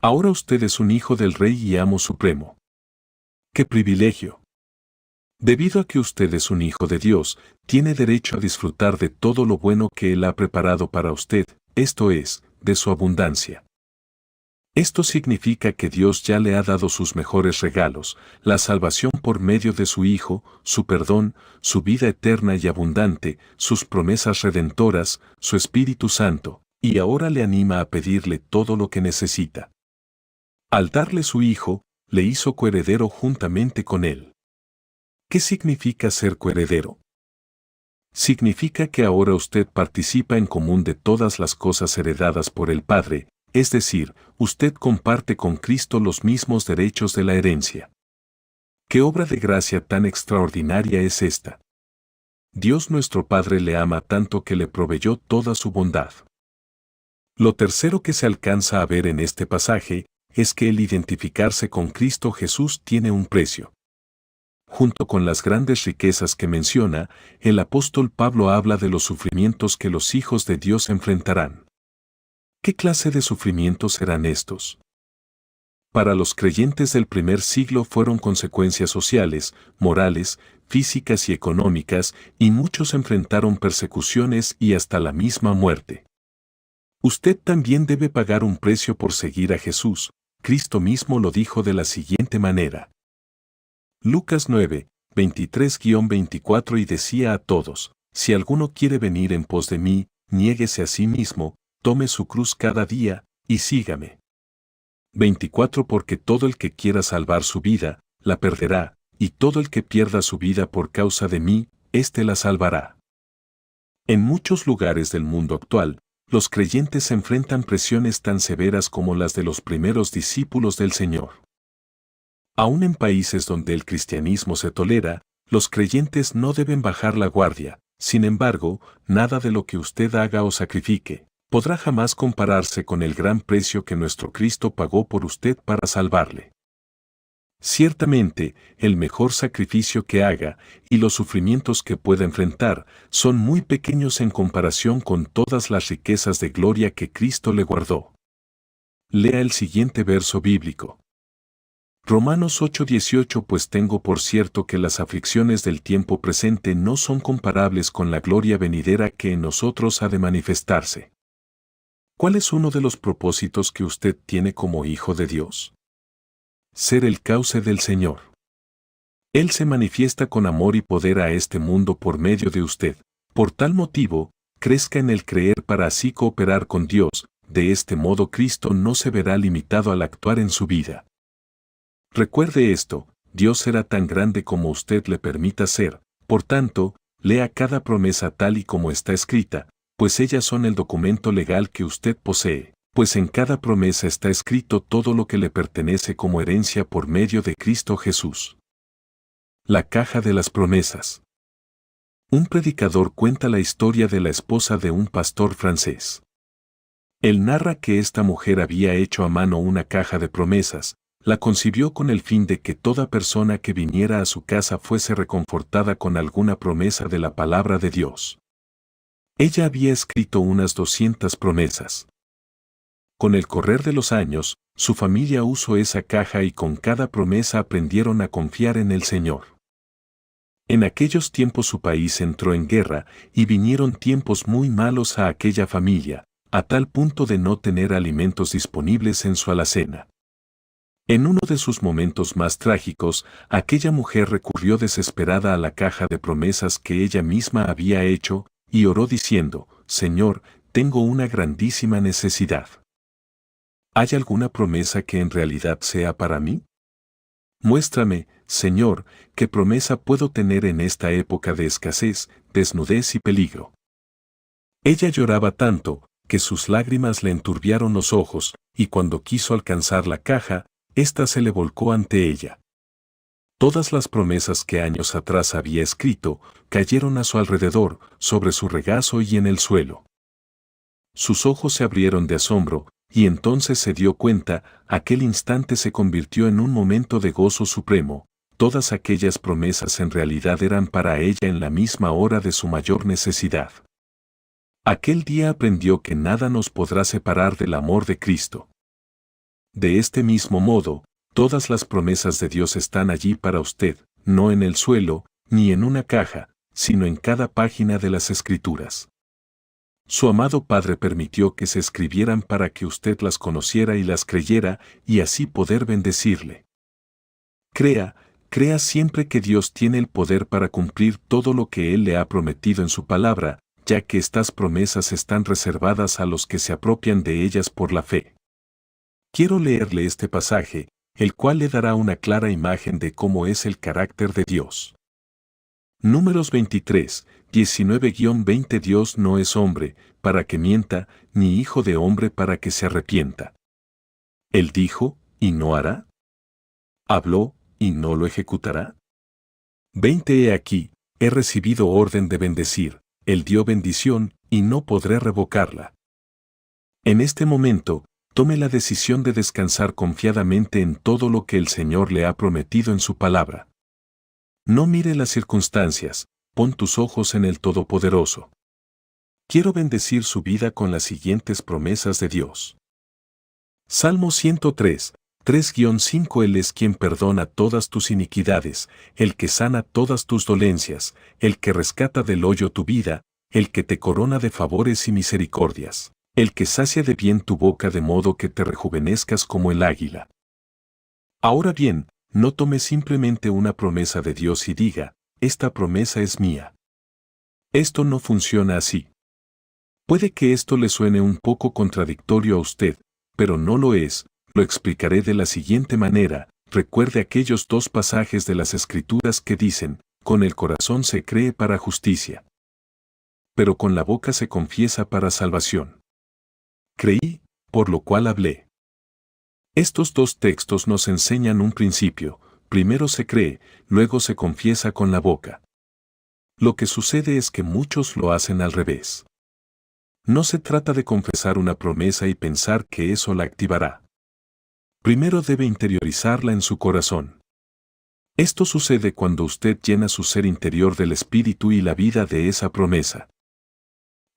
Speaker 1: Ahora usted es un hijo del Rey y amo supremo. ¡Qué privilegio! Debido a que usted es un hijo de Dios, tiene derecho a disfrutar de todo lo bueno que Él ha preparado para usted, esto es, de su abundancia. Esto significa que Dios ya le ha dado sus mejores regalos, la salvación por medio de su Hijo, su perdón, su vida eterna y abundante, sus promesas redentoras, su Espíritu Santo, y ahora le anima a pedirle todo lo que necesita. Al darle su Hijo, le hizo coheredero juntamente con Él. ¿Qué significa ser coheredero? Significa que ahora usted participa en común de todas las cosas heredadas por el Padre, es decir, usted comparte con Cristo los mismos derechos de la herencia. ¿Qué obra de gracia tan extraordinaria es esta? Dios nuestro Padre le ama tanto que le proveyó toda su bondad. Lo tercero que se alcanza a ver en este pasaje es que el identificarse con Cristo Jesús tiene un precio. Junto con las grandes riquezas que menciona, el apóstol Pablo habla de los sufrimientos que los hijos de Dios enfrentarán. ¿Qué clase de sufrimientos serán estos? Para los creyentes del primer siglo fueron consecuencias sociales, morales, físicas y económicas, y muchos enfrentaron persecuciones y hasta la misma muerte. Usted también debe pagar un precio por seguir a Jesús. Cristo mismo lo dijo de la siguiente manera. Lucas 9, 23-24 y decía a todos, si alguno quiere venir en pos de mí, niéguese a sí mismo, tome su cruz cada día, y sígame. 24 Porque todo el que quiera salvar su vida, la perderá, y todo el que pierda su vida por causa de mí, éste la salvará. En muchos lugares del mundo actual, los creyentes enfrentan presiones tan severas como las de los primeros discípulos del Señor. Aún en países donde el cristianismo se tolera, los creyentes no deben bajar la guardia. Sin embargo, nada de lo que usted haga o sacrifique podrá jamás compararse con el gran precio que nuestro Cristo pagó por usted para salvarle. Ciertamente, el mejor sacrificio que haga y los sufrimientos que pueda enfrentar son muy pequeños en comparación con todas las riquezas de gloria que Cristo le guardó. Lea el siguiente verso bíblico. Romanos 8:18 Pues tengo por cierto que las aflicciones del tiempo presente no son comparables con la gloria venidera que en nosotros ha de manifestarse. ¿Cuál es uno de los propósitos que usted tiene como hijo de Dios? Ser el cauce del Señor. Él se manifiesta con amor y poder a este mundo por medio de usted. Por tal motivo, crezca en el creer para así cooperar con Dios. De este modo Cristo no se verá limitado al actuar en su vida. Recuerde esto, Dios será tan grande como usted le permita ser. Por tanto, lea cada promesa tal y como está escrita, pues ellas son el documento legal que usted posee, pues en cada promesa está escrito todo lo que le pertenece como herencia por medio de Cristo Jesús. La caja de las promesas. Un predicador cuenta la historia de la esposa de un pastor francés. Él narra que esta mujer había hecho a mano una caja de promesas, la concibió con el fin de que toda persona que viniera a su casa fuese reconfortada con alguna promesa de la palabra de Dios. Ella había escrito unas 200 promesas. Con el correr de los años, su familia usó esa caja y con cada promesa aprendieron a confiar en el Señor. En aquellos tiempos su país entró en guerra y vinieron tiempos muy malos a aquella familia, a tal punto de no tener alimentos disponibles en su alacena. En uno de sus momentos más trágicos, aquella mujer recurrió desesperada a la caja de promesas que ella misma había hecho, y oró diciendo, Señor, tengo una grandísima necesidad. ¿Hay alguna promesa que en realidad sea para mí? Muéstrame, Señor, qué promesa puedo tener en esta época de escasez, desnudez y peligro. Ella lloraba tanto, que sus lágrimas le enturbiaron los ojos, y cuando quiso alcanzar la caja, ésta se le volcó ante ella. Todas las promesas que años atrás había escrito, cayeron a su alrededor, sobre su regazo y en el suelo. Sus ojos se abrieron de asombro, y entonces se dio cuenta, aquel instante se convirtió en un momento de gozo supremo. Todas aquellas promesas en realidad eran para ella en la misma hora de su mayor necesidad. Aquel día aprendió que nada nos podrá separar del amor de Cristo. De este mismo modo, todas las promesas de Dios están allí para usted, no en el suelo, ni en una caja, sino en cada página de las Escrituras. Su amado Padre permitió que se escribieran para que usted las conociera y las creyera, y así poder bendecirle. Crea siempre que Dios tiene el poder para cumplir todo lo que Él le ha prometido en su palabra, ya que estas promesas están reservadas a los que se apropian de ellas por la fe. Quiero leerle este pasaje, el cual le dará una clara imagen de cómo es el carácter de Dios. Números 23, 19-20 Dios no es hombre, para que mienta, ni hijo de hombre para que se arrepienta. Él dijo, ¿y no hará? ¿Habló, y no lo ejecutará? 20 He aquí, he recibido orden de bendecir, Él dio bendición, y no podré revocarla. En este momento, tome la decisión de descansar confiadamente en todo lo que el Señor le ha prometido en su palabra. No mire las circunstancias, pon tus ojos en el Todopoderoso. Quiero bendecir su vida con las siguientes promesas de Dios. Salmo 103, 3-5 Él es quien perdona todas tus iniquidades, el que sana todas tus dolencias, el que rescata del hoyo tu vida, el que te corona de favores y misericordias, el que sacia de bien tu boca de modo que te rejuvenezcas como el águila. Ahora bien, no tome simplemente una promesa de Dios y diga, esta promesa es mía. Esto no funciona así. Puede que esto le suene un poco contradictorio a usted, pero no lo es. Lo explicaré de la siguiente manera. Recuerde aquellos 2 pasajes de las Escrituras que dicen, con el corazón se cree para justicia, pero con la boca se confiesa para salvación. Creí, por lo cual hablé. Estos 2 textos nos enseñan un principio. Primero se cree, luego se confiesa con la boca. Lo que sucede es que muchos lo hacen al revés. No se trata de confesar una promesa y pensar que eso la activará. Primero debe interiorizarla en su corazón. Esto sucede cuando usted llena su ser interior del espíritu y la vida de esa promesa.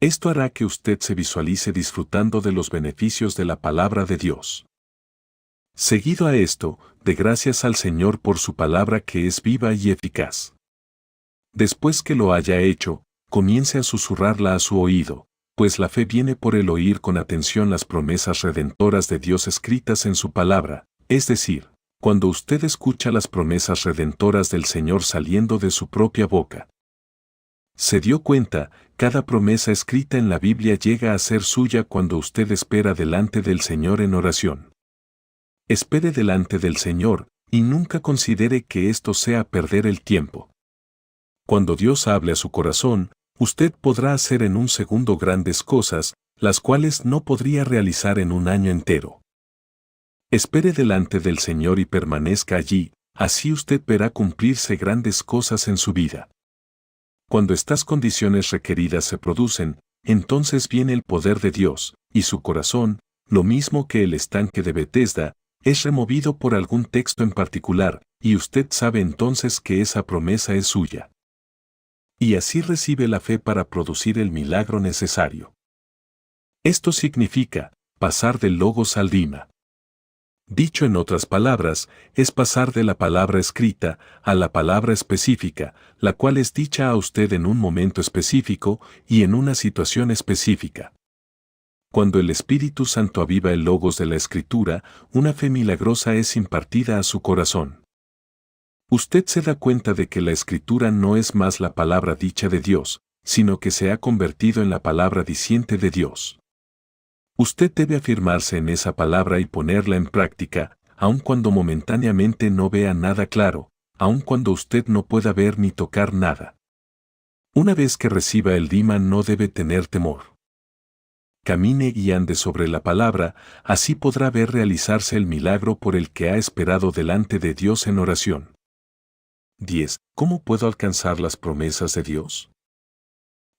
Speaker 1: Esto hará que usted se visualice disfrutando de los beneficios de la palabra de Dios. Seguido a esto, dé gracias al Señor por su palabra que es viva y eficaz. Después que lo haya hecho, comience a susurrarla a su oído, pues la fe viene por el oír con atención las promesas redentoras de Dios escritas en su palabra, es decir, cuando usted escucha las promesas redentoras del Señor saliendo de su propia boca. ¿Se dio cuenta? Cada promesa escrita en la Biblia llega a ser suya cuando usted espera delante del Señor en oración. Espere delante del Señor, y nunca considere que esto sea perder el tiempo. Cuando Dios hable a su corazón, usted podrá hacer en un segundo grandes cosas, las cuales no podría realizar en un año entero. Espere delante del Señor y permanezca allí, así usted verá cumplirse grandes cosas en su vida. Cuando estas condiciones requeridas se producen, entonces viene el poder de Dios, y su corazón, lo mismo que el estanque de Betesda, es removido por algún texto en particular, y usted sabe entonces que esa promesa es suya. Y así recibe la fe para producir el milagro necesario. Esto significa, pasar del logos al rima. Dicho en otras palabras, es pasar de la palabra escrita a la palabra específica, la cual es dicha a usted en un momento específico y en una situación específica. Cuando el Espíritu Santo aviva el logos de la Escritura, una fe milagrosa es impartida a su corazón. Usted se da cuenta de que la Escritura no es más la palabra dicha de Dios, sino que se ha convertido en la palabra diciente de Dios. Usted debe afirmarse en esa palabra y ponerla en práctica, aun cuando momentáneamente no vea nada claro, aun cuando usted no pueda ver ni tocar nada. Una vez que reciba el rima no debe tener temor. Camine y ande sobre la palabra, así podrá ver realizarse el milagro por el que ha esperado delante de Dios en oración. 10. ¿Cómo puedo alcanzar las promesas de Dios?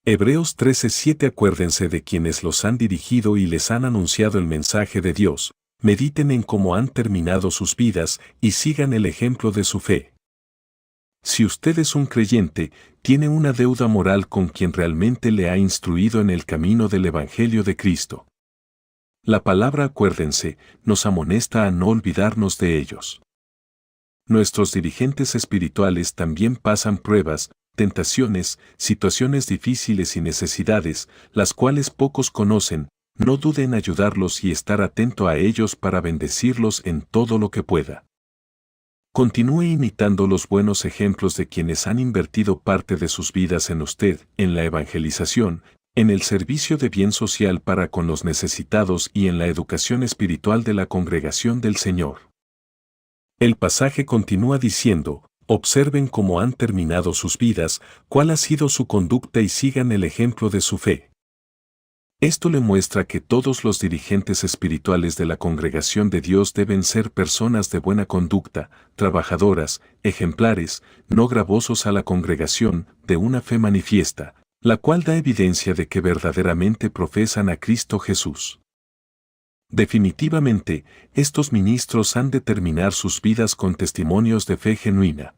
Speaker 1: Hebreos 13:7 Acuérdense de quienes los han dirigido y les han anunciado el mensaje de Dios, mediten en cómo han terminado sus vidas y sigan el ejemplo de su fe. Si usted es un creyente, tiene una deuda moral con quien realmente le ha instruido en el camino del Evangelio de Cristo. La palabra acuérdense nos amonesta a no olvidarnos de ellos. Nuestros dirigentes espirituales también pasan pruebas, tentaciones, situaciones difíciles y necesidades, las cuales pocos conocen. No dude en ayudarlos y estar atento a ellos para bendecirlos en todo lo que pueda. Continúe imitando los buenos ejemplos de quienes han invertido parte de sus vidas en usted, en la evangelización, en el servicio de bien social para con los necesitados y en la educación espiritual de la congregación del Señor. El pasaje continúa diciendo, observen cómo han terminado sus vidas, cuál ha sido su conducta y sigan el ejemplo de su fe. Esto le muestra que todos los dirigentes espirituales de la congregación de Dios deben ser personas de buena conducta, trabajadoras, ejemplares, no gravosos a la congregación, de una fe manifiesta, la cual da evidencia de que verdaderamente profesan a Cristo Jesús. Definitivamente, estos ministros han de terminar sus vidas con testimonios de fe genuina.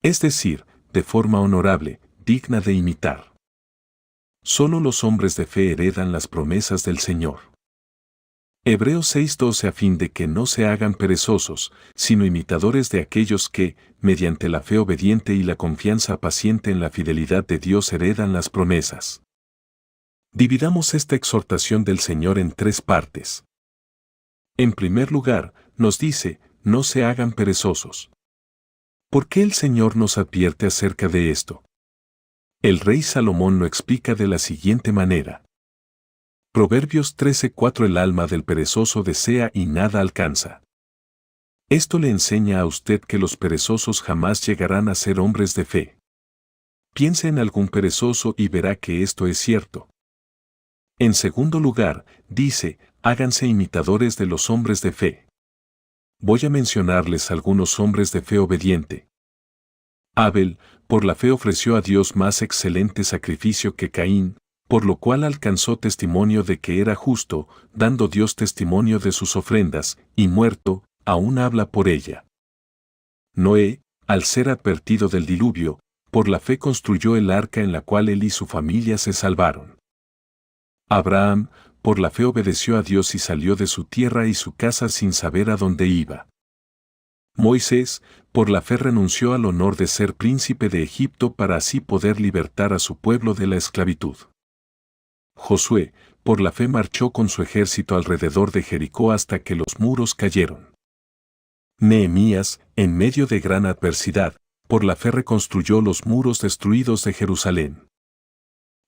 Speaker 1: Es decir, de forma honorable, digna de imitar. Solo los hombres de fe heredan las promesas del Señor. Hebreos 6:12 a fin de que no se hagan perezosos, sino imitadores de aquellos que, mediante la fe obediente y la confianza paciente en la fidelidad de Dios heredan las promesas. Dividamos esta exhortación del Señor en 3 partes. En primer lugar, nos dice, no se hagan perezosos. ¿Por qué el Señor nos advierte acerca de esto? El rey Salomón lo explica de la siguiente manera. Proverbios 13:4 El alma del perezoso desea y nada alcanza. Esto le enseña a usted que los perezosos jamás llegarán a ser hombres de fe. Piense en algún perezoso y verá que esto es cierto. En segundo lugar, dice, háganse imitadores de los hombres de fe. Voy a mencionarles algunos hombres de fe obediente. Abel, por la fe ofreció a Dios más excelente sacrificio que Caín, por lo cual alcanzó testimonio de que era justo, dando Dios testimonio de sus ofrendas, y muerto, aún habla por ella. Noé, al ser advertido del diluvio, por la fe construyó el arca en la cual él y su familia se salvaron. Abraham, por la fe obedeció a Dios y salió de su tierra y su casa sin saber a dónde iba. Moisés, por la fe renunció al honor de ser príncipe de Egipto para así poder libertar a su pueblo de la esclavitud. Josué, por la fe marchó con su ejército alrededor de Jericó hasta que los muros cayeron. Nehemías, en medio de gran adversidad, por la fe reconstruyó los muros destruidos de Jerusalén.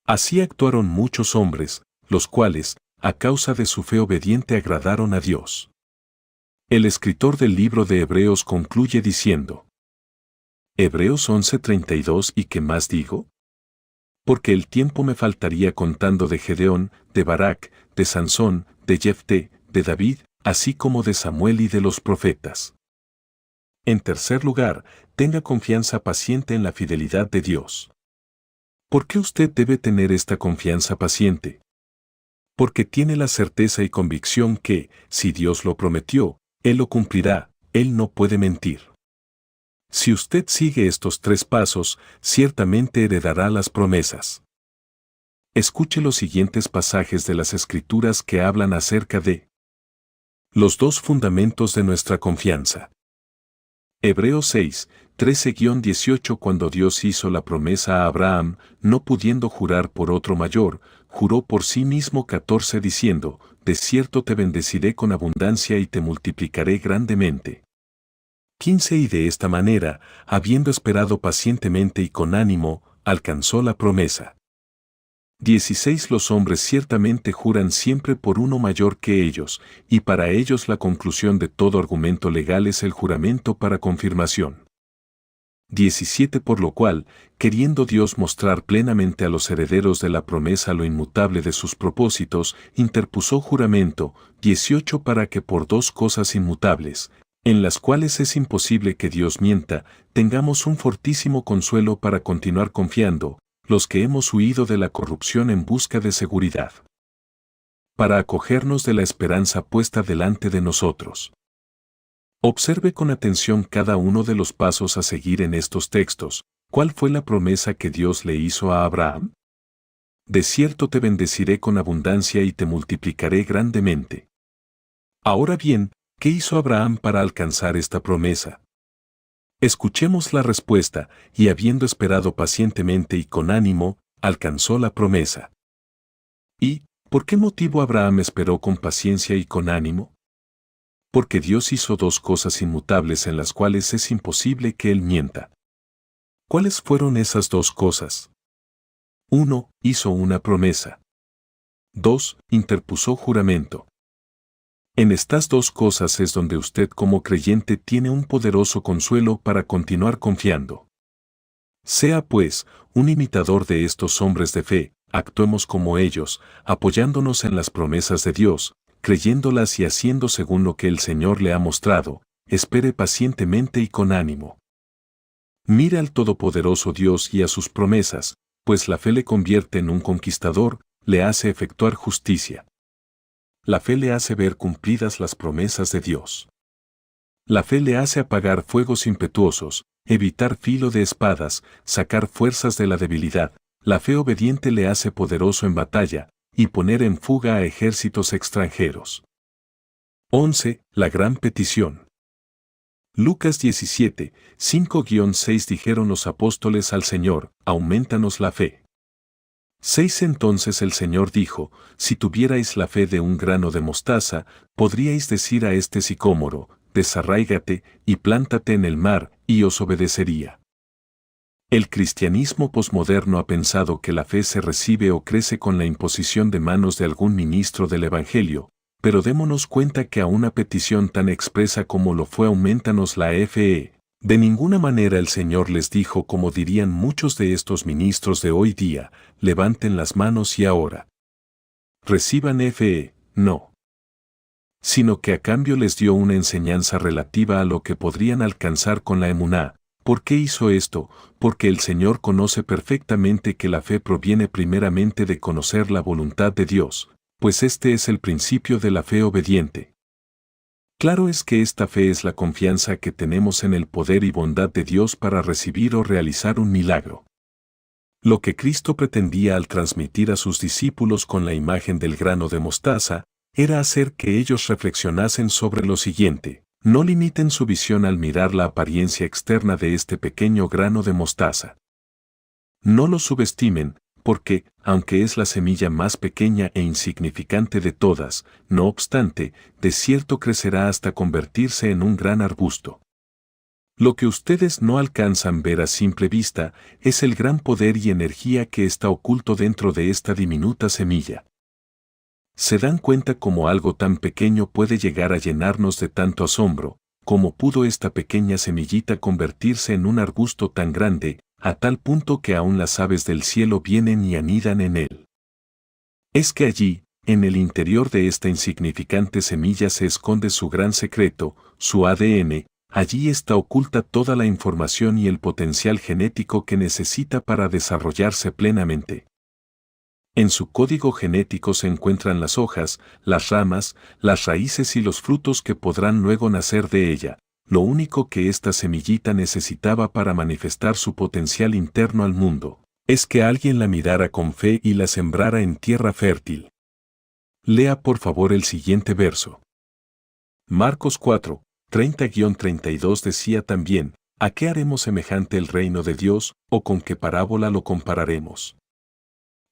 Speaker 1: Así actuaron muchos hombres, los cuales, a causa de su fe obediente agradaron a Dios. El escritor del libro de Hebreos concluye diciendo. Hebreos 11:32 ¿Y qué más digo? Porque el tiempo me faltaría contando de Gedeón, de Barak, de Sansón, de Jefté, de David, así como de Samuel y de los profetas. En tercer lugar, tenga confianza paciente en la fidelidad de Dios. ¿Por qué usted debe tener esta confianza paciente? Porque tiene la certeza y convicción que, si Dios lo prometió, Él lo cumplirá, Él no puede mentir. Si usted sigue estos 3 pasos, ciertamente heredará las promesas. Escuche los siguientes pasajes de las Escrituras que hablan acerca de los 2 fundamentos de nuestra confianza. Hebreos 6, 13-18 Cuando Dios hizo la promesa a Abraham, no pudiendo jurar por otro mayor, juró por sí mismo 14 diciendo, de cierto te bendeciré con abundancia y te multiplicaré grandemente. 15 Y de esta manera, habiendo esperado pacientemente y con ánimo, alcanzó la promesa. 16 Los hombres ciertamente juran siempre por uno mayor que ellos, y para ellos la conclusión de todo argumento legal es el juramento para confirmación. 17 Por lo cual, queriendo Dios mostrar plenamente a los herederos de la promesa lo inmutable de sus propósitos, interpuso juramento. 18 Para que por 2 cosas inmutables, en las cuales es imposible que Dios mienta, tengamos un fortísimo consuelo para continuar confiando, los que hemos huido de la corrupción en busca de seguridad. Para acogernos de la esperanza puesta delante de nosotros. Observe con atención cada uno de los pasos a seguir en estos textos. ¿Cuál fue la promesa que Dios le hizo a Abraham? De cierto te bendeciré con abundancia y te multiplicaré grandemente. Ahora bien, ¿qué hizo Abraham para alcanzar esta promesa? Escuchemos la respuesta, y habiendo esperado pacientemente y con ánimo, alcanzó la promesa. ¿Y por qué motivo Abraham esperó con paciencia y con ánimo? Porque Dios hizo 2 cosas inmutables en las cuales es imposible que Él mienta. ¿Cuáles fueron esas 2 cosas? 1. Hizo una promesa. 2. Interpuso juramento. En estas 2 cosas es donde usted como creyente tiene un poderoso consuelo para continuar confiando. Sea pues, un imitador de estos hombres de fe, actuemos como ellos, apoyándonos en las promesas de Dios, creyéndolas y haciendo según lo que el Señor le ha mostrado, espere pacientemente y con ánimo. Mire al Todopoderoso Dios y a sus promesas, pues la fe le convierte en un conquistador, le hace efectuar justicia. La fe le hace ver cumplidas las promesas de Dios. La fe le hace apagar fuegos impetuosos, evitar filo de espadas, sacar fuerzas de la debilidad. La fe obediente le hace poderoso en batalla, y poner en fuga a ejércitos extranjeros. 11. La gran petición. Lucas 17, 5-6 dijeron los apóstoles al Señor, aumentanos la fe. 6 Entonces el Señor dijo, si tuvierais la fe de un grano de mostaza, podríais decir a este sicómoro, desarráigate y plántate en el mar, y os obedecería. El cristianismo posmoderno ha pensado que la fe se recibe o crece con la imposición de manos de algún ministro del Evangelio, pero démonos cuenta que a una petición tan expresa como lo fue aumentanos la fe, de ninguna manera el Señor les dijo como dirían muchos de estos ministros de hoy día, levanten las manos y ahora reciban fe, no. Sino que a cambio les dio una enseñanza relativa a lo que podrían alcanzar con la emuná. ¿Por qué hizo esto? Porque el Señor conoce perfectamente que la fe proviene primeramente de conocer la voluntad de Dios, pues este es el principio de la fe obediente. Claro es que esta fe es la confianza que tenemos en el poder y bondad de Dios para recibir o realizar un milagro. Lo que Cristo pretendía al transmitir a sus discípulos con la imagen del grano de mostaza, era hacer que ellos reflexionasen sobre lo siguiente: no limiten su visión al mirar la apariencia externa de este pequeño grano de mostaza. No lo subestimen, porque, aunque es la semilla más pequeña e insignificante de todas, no obstante, de cierto crecerá hasta convertirse en un gran arbusto. Lo que ustedes no alcanzan ver a simple vista es el gran poder y energía que está oculto dentro de esta diminuta semilla. ¿Se dan cuenta cómo algo tan pequeño puede llegar a llenarnos de tanto asombro? ¿Cómo pudo esta pequeña semillita convertirse en un arbusto tan grande, a tal punto que aún las aves del cielo vienen y anidan en él? Es que allí, en el interior de esta insignificante semilla se esconde su gran secreto, su ADN. Allí está oculta toda la información y el potencial genético que necesita para desarrollarse plenamente. En su código genético se encuentran las hojas, las ramas, las raíces y los frutos que podrán luego nacer de ella. Lo único que esta semillita necesitaba para manifestar su potencial interno al mundo, es que alguien la mirara con fe y la sembrara en tierra fértil. Lea por favor el siguiente verso. Marcos 4, 30-32 decía también, ¿a qué haremos semejante el reino de Dios, o con qué parábola lo compararemos?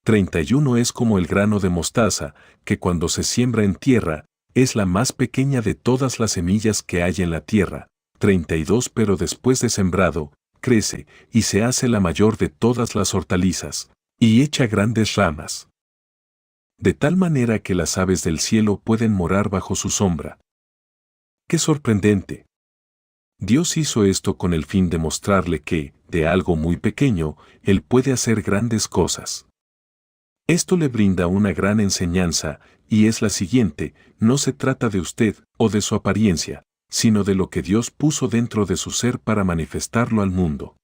Speaker 1: 31 es como el grano de mostaza, que cuando se siembra en tierra, es la más pequeña de todas las semillas que hay en la tierra. 32 pero después de sembrado, crece, y se hace la mayor de todas las hortalizas, y echa grandes ramas. De tal manera que las aves del cielo pueden morar bajo su sombra. ¡Qué sorprendente! Dios hizo esto con el fin de mostrarle que, de algo muy pequeño, Él puede hacer grandes cosas. Esto le brinda una gran enseñanza, y es la siguiente: no se trata de usted o de su apariencia, sino de lo que Dios puso dentro de su ser para manifestarlo al mundo.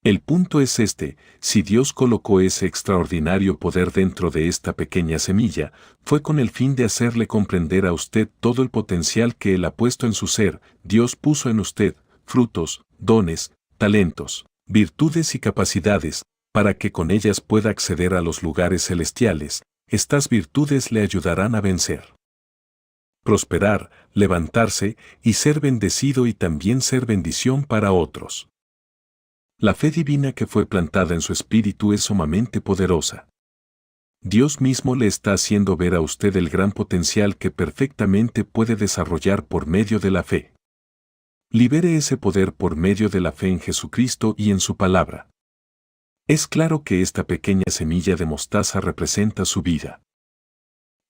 Speaker 1: El punto es este: si Dios colocó ese extraordinario poder dentro de esta pequeña semilla, fue con el fin de hacerle comprender a usted todo el potencial que Él ha puesto en su ser. Dios puso en usted frutos, dones, talentos, virtudes y capacidades, para que con ellas pueda acceder a los lugares celestiales. Estas virtudes le ayudarán a vencer, prosperar, levantarse y ser bendecido, y también ser bendición para otros. La fe divina que fue plantada en su espíritu es sumamente poderosa. Dios mismo le está haciendo ver a usted el gran potencial que perfectamente puede desarrollar por medio de la fe. Libere ese poder por medio de la fe en Jesucristo y en su palabra. Es claro que esta pequeña semilla de mostaza representa su vida.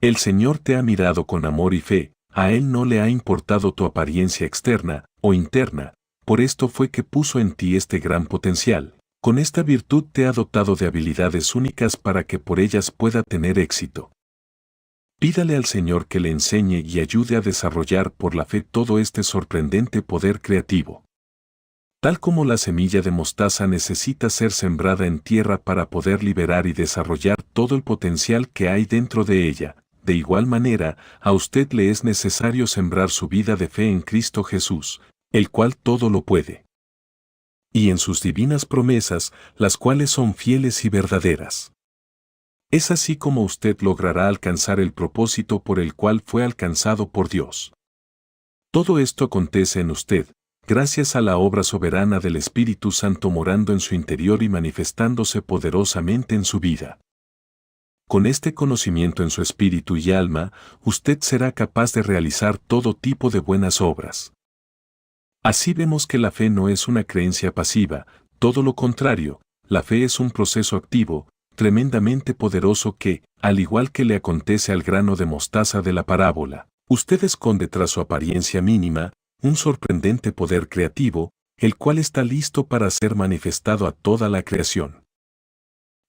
Speaker 1: El Señor te ha mirado con amor y fe, a Él no le ha importado tu apariencia externa o interna. Por esto fue que puso en ti este gran potencial. Con esta virtud te ha dotado de habilidades únicas para que por ellas pueda tener éxito. Pídale al Señor que le enseñe y ayude a desarrollar por la fe todo este sorprendente poder creativo. Tal como la semilla de mostaza necesita ser sembrada en tierra para poder liberar y desarrollar todo el potencial que hay dentro de ella, de igual manera, a usted le es necesario sembrar su vida de fe en Cristo Jesús, el cual todo lo puede. Y en sus divinas promesas, las cuales son fieles y verdaderas. Es así como usted logrará alcanzar el propósito por el cual fue alcanzado por Dios. Todo esto acontece en usted, gracias a la obra soberana del Espíritu Santo morando en su interior y manifestándose poderosamente en su vida. Con este conocimiento en su espíritu y alma, usted será capaz de realizar todo tipo de buenas obras. Así vemos que la fe no es una creencia pasiva, todo lo contrario, la fe es un proceso activo, tremendamente poderoso que, al igual que le acontece al grano de mostaza de la parábola, usted esconde tras su apariencia mínima, un sorprendente poder creativo, el cual está listo para ser manifestado a toda la creación.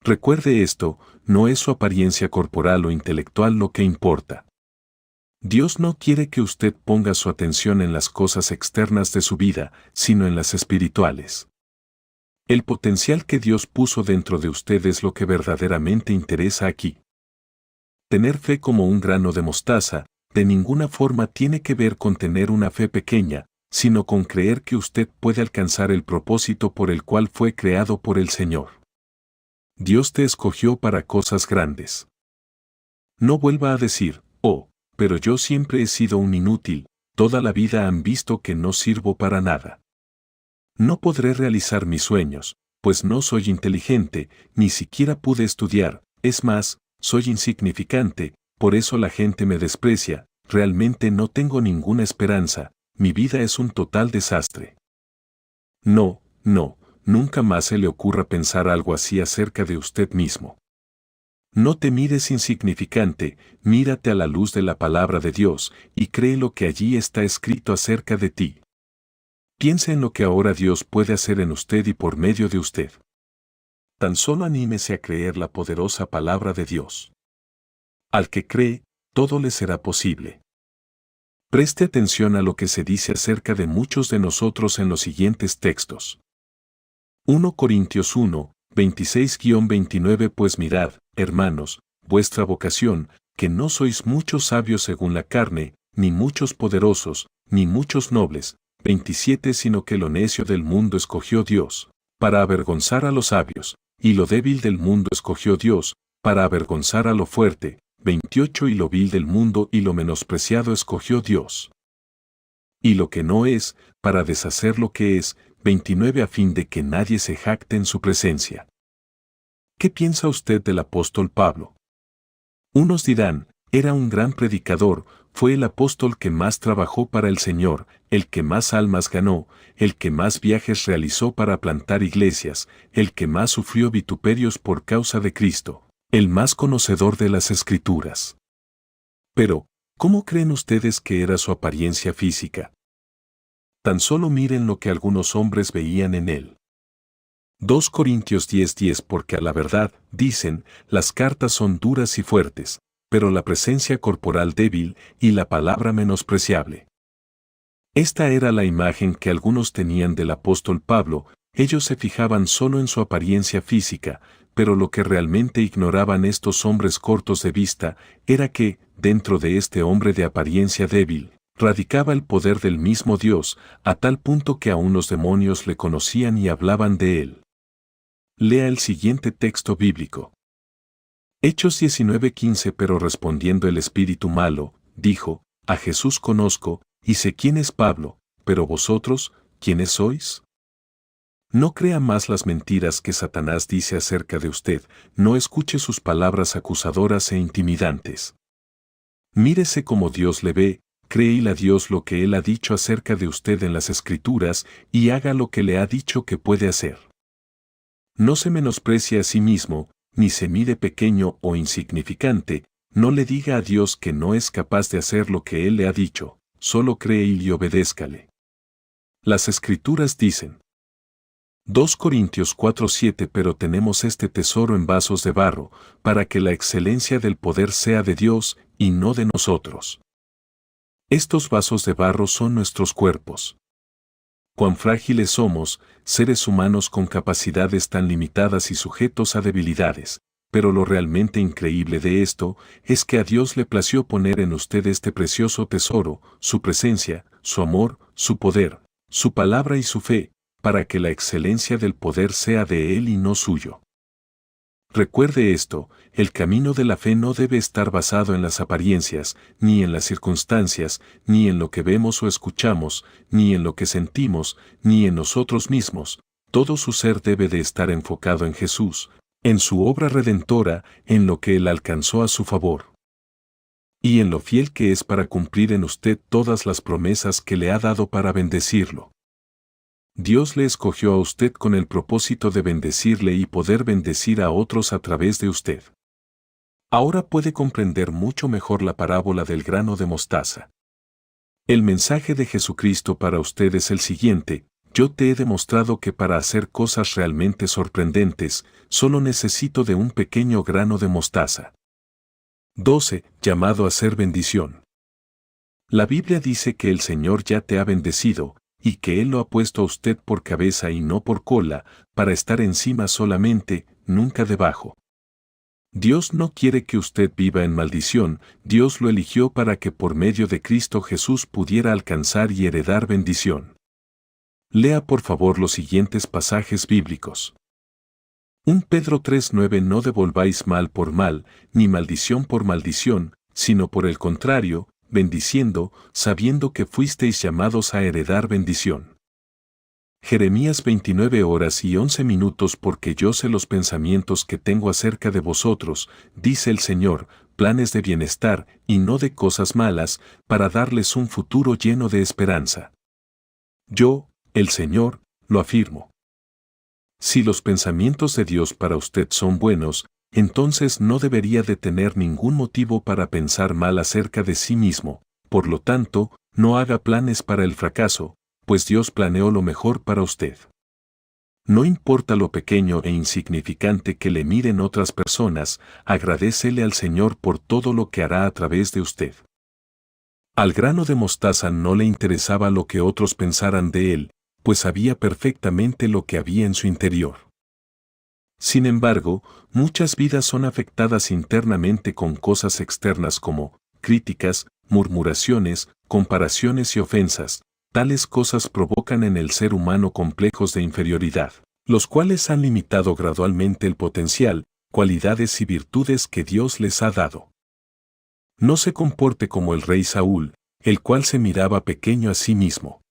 Speaker 1: Recuerde esto, no es su apariencia corporal o intelectual lo que importa. Dios no quiere que usted ponga su atención en las cosas externas de su vida, sino en las espirituales. El potencial que Dios puso dentro de usted es lo que verdaderamente interesa aquí. Tener fe como un grano de mostaza, de ninguna forma tiene que ver con tener una fe pequeña, sino con creer que usted puede alcanzar el propósito por el cual fue creado por el Señor. Dios te escogió para cosas grandes. No vuelva a decir, oh, pero yo siempre he sido un inútil, toda la vida han visto que no sirvo para nada. No podré realizar mis sueños, pues no soy inteligente, ni siquiera pude estudiar, es más, soy insignificante, por eso la gente me desprecia, realmente no tengo ninguna esperanza, mi vida es un total desastre. No, nunca más se le ocurra pensar algo así acerca de usted mismo. No te mires insignificante, mírate a la luz de la palabra de Dios y cree lo que allí está escrito acerca de ti. Piense en lo que ahora Dios puede hacer en usted y por medio de usted. Tan solo anímese a creer la poderosa palabra de Dios. Al que cree, todo le será posible. Preste atención a lo que se dice acerca de muchos de nosotros en los siguientes textos. 1 Corintios 1, 26-29 Pues mirad, hermanos, vuestra vocación, que no sois muchos sabios según la carne, ni muchos poderosos, ni muchos nobles, 27 Sino que lo necio del mundo escogió Dios, para avergonzar a los sabios, y lo débil del mundo escogió Dios, para avergonzar a lo fuerte, 28 Y lo vil del mundo y lo menospreciado escogió Dios. Y lo que no es, para deshacer lo que es, 29 A fin de que nadie se jacte en su presencia. ¿Qué piensa usted del apóstol Pablo? Unos dirán, era un gran predicador, fue el apóstol que más trabajó para el Señor, el que más almas ganó, el que más viajes realizó para plantar iglesias, el que más sufrió vituperios por causa de Cristo, el más conocedor de las Escrituras. Pero, ¿cómo creen ustedes que era su apariencia física? Tan solo miren lo que algunos hombres veían en él. 2 Corintios 10:10 Porque a la verdad, dicen, las cartas son duras y fuertes, pero la presencia corporal débil y la palabra menospreciable. Esta era la imagen que algunos tenían del apóstol Pablo, ellos se fijaban solo en su apariencia física, pero lo que realmente ignoraban estos hombres cortos de vista era que, dentro de este hombre de apariencia débil, radicaba el poder del mismo Dios, a tal punto que aún los demonios le conocían y hablaban de él. Lea el siguiente texto bíblico. Hechos 19:15 Pero respondiendo el espíritu malo, dijo, a Jesús conozco, y sé quién es Pablo, pero vosotros, ¿quiénes sois? No crea más las mentiras que Satanás dice acerca de usted, no escuche sus palabras acusadoras e intimidantes. Mírese como Dios le ve, créele a Dios lo que Él ha dicho acerca de usted en las Escrituras y haga lo que le ha dicho que puede hacer. No se menosprecie a sí mismo, ni se mire pequeño o insignificante, no le diga a Dios que no es capaz de hacer lo que Él le ha dicho, solo cree y obedézcale. Las Escrituras dicen. 2 Corintios 4:7 Pero tenemos este tesoro en vasos de barro, para que la excelencia del poder sea de Dios y no de nosotros. Estos vasos de barro son nuestros cuerpos. Cuán frágiles somos, seres humanos con capacidades tan limitadas y sujetos a debilidades, pero lo realmente increíble de esto es que a Dios le plació poner en usted este precioso tesoro, su presencia, su amor, su poder, su palabra y su fe, para que la excelencia del poder sea de Él y no suyo. Recuerde esto, el camino de la fe no debe estar basado en las apariencias, ni en las circunstancias, ni en lo que vemos o escuchamos, ni en lo que sentimos, ni en nosotros mismos. Todo su ser debe de estar enfocado en Jesús, en su obra redentora, en lo que Él alcanzó a su favor. Y en lo fiel que es para cumplir en usted todas las promesas que le ha dado para bendecirlo. Dios le escogió a usted con el propósito de bendecirle y poder bendecir a otros a través de usted. Ahora puede comprender mucho mejor la parábola del grano de mostaza. El mensaje de Jesucristo para usted es el siguiente: yo te he demostrado que para hacer cosas realmente sorprendentes, solo necesito de un pequeño grano de mostaza. 12. Llamado a ser bendición. La Biblia dice que el Señor ya te ha bendecido, y que Él lo ha puesto a usted por cabeza y no por cola, para estar encima solamente, nunca debajo. Dios no quiere que usted viva en maldición, Dios lo eligió para que por medio de Cristo Jesús pudiera alcanzar y heredar bendición. Lea por favor los siguientes pasajes bíblicos. 1 Pedro 3:9 No devolváis mal por mal, ni maldición por maldición, sino por el contrario, bendiciendo, sabiendo que fuisteis llamados a heredar bendición. Jeremías 29:11 Porque yo sé los pensamientos que tengo acerca de vosotros, dice el Señor, planes de bienestar y no de cosas malas, para darles un futuro lleno de esperanza. Yo, el Señor, lo afirmo. Si los pensamientos de Dios para usted son buenos, entonces no debería de tener ningún motivo para pensar mal acerca de sí mismo. Por lo tanto, no haga planes para el fracaso, pues Dios planeó lo mejor para usted. No importa lo pequeño e insignificante que le miren otras personas, agradécele al Señor por todo lo que hará a través de usted. Al grano de mostaza no le interesaba lo que otros pensaran de él, pues sabía perfectamente lo que había en su interior. Sin embargo, muchas vidas son afectadas internamente con cosas externas como críticas, murmuraciones, comparaciones y ofensas. Tales cosas provocan en el ser humano complejos de inferioridad, los cuales han limitado gradualmente el potencial, cualidades y virtudes que Dios les ha dado. No se comporte como el rey Saúl, el cual se miraba pequeño a sí mismo.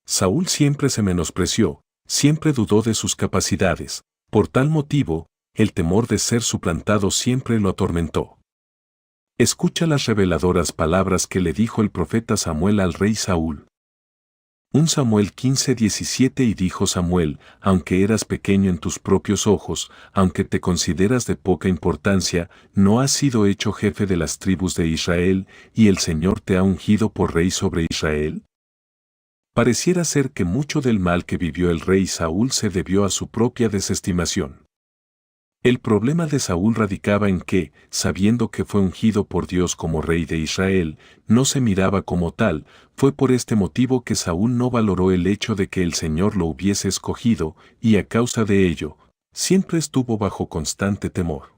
Speaker 1: Saúl siempre se menospreció, siempre dudó de sus capacidades. Por tal motivo, el temor de ser suplantado siempre lo atormentó. Escucha las reveladoras palabras que le dijo el profeta Samuel al rey Saúl. 1 Samuel 15:17 Y dijo Samuel, aunque eras pequeño en tus propios ojos, aunque te consideras de poca importancia, no has sido hecho jefe de las tribus de Israel, y el Señor te ha ungido por rey sobre Israel. Pareciera ser que mucho del mal que vivió el rey Saúl se debió a su propia desestimación. El problema de Saúl radicaba en que, sabiendo que fue ungido por Dios como rey de Israel, no se miraba como tal. Fue por este motivo que Saúl no valoró el hecho de que el Señor lo hubiese escogido, y a causa de ello, siempre estuvo bajo constante temor.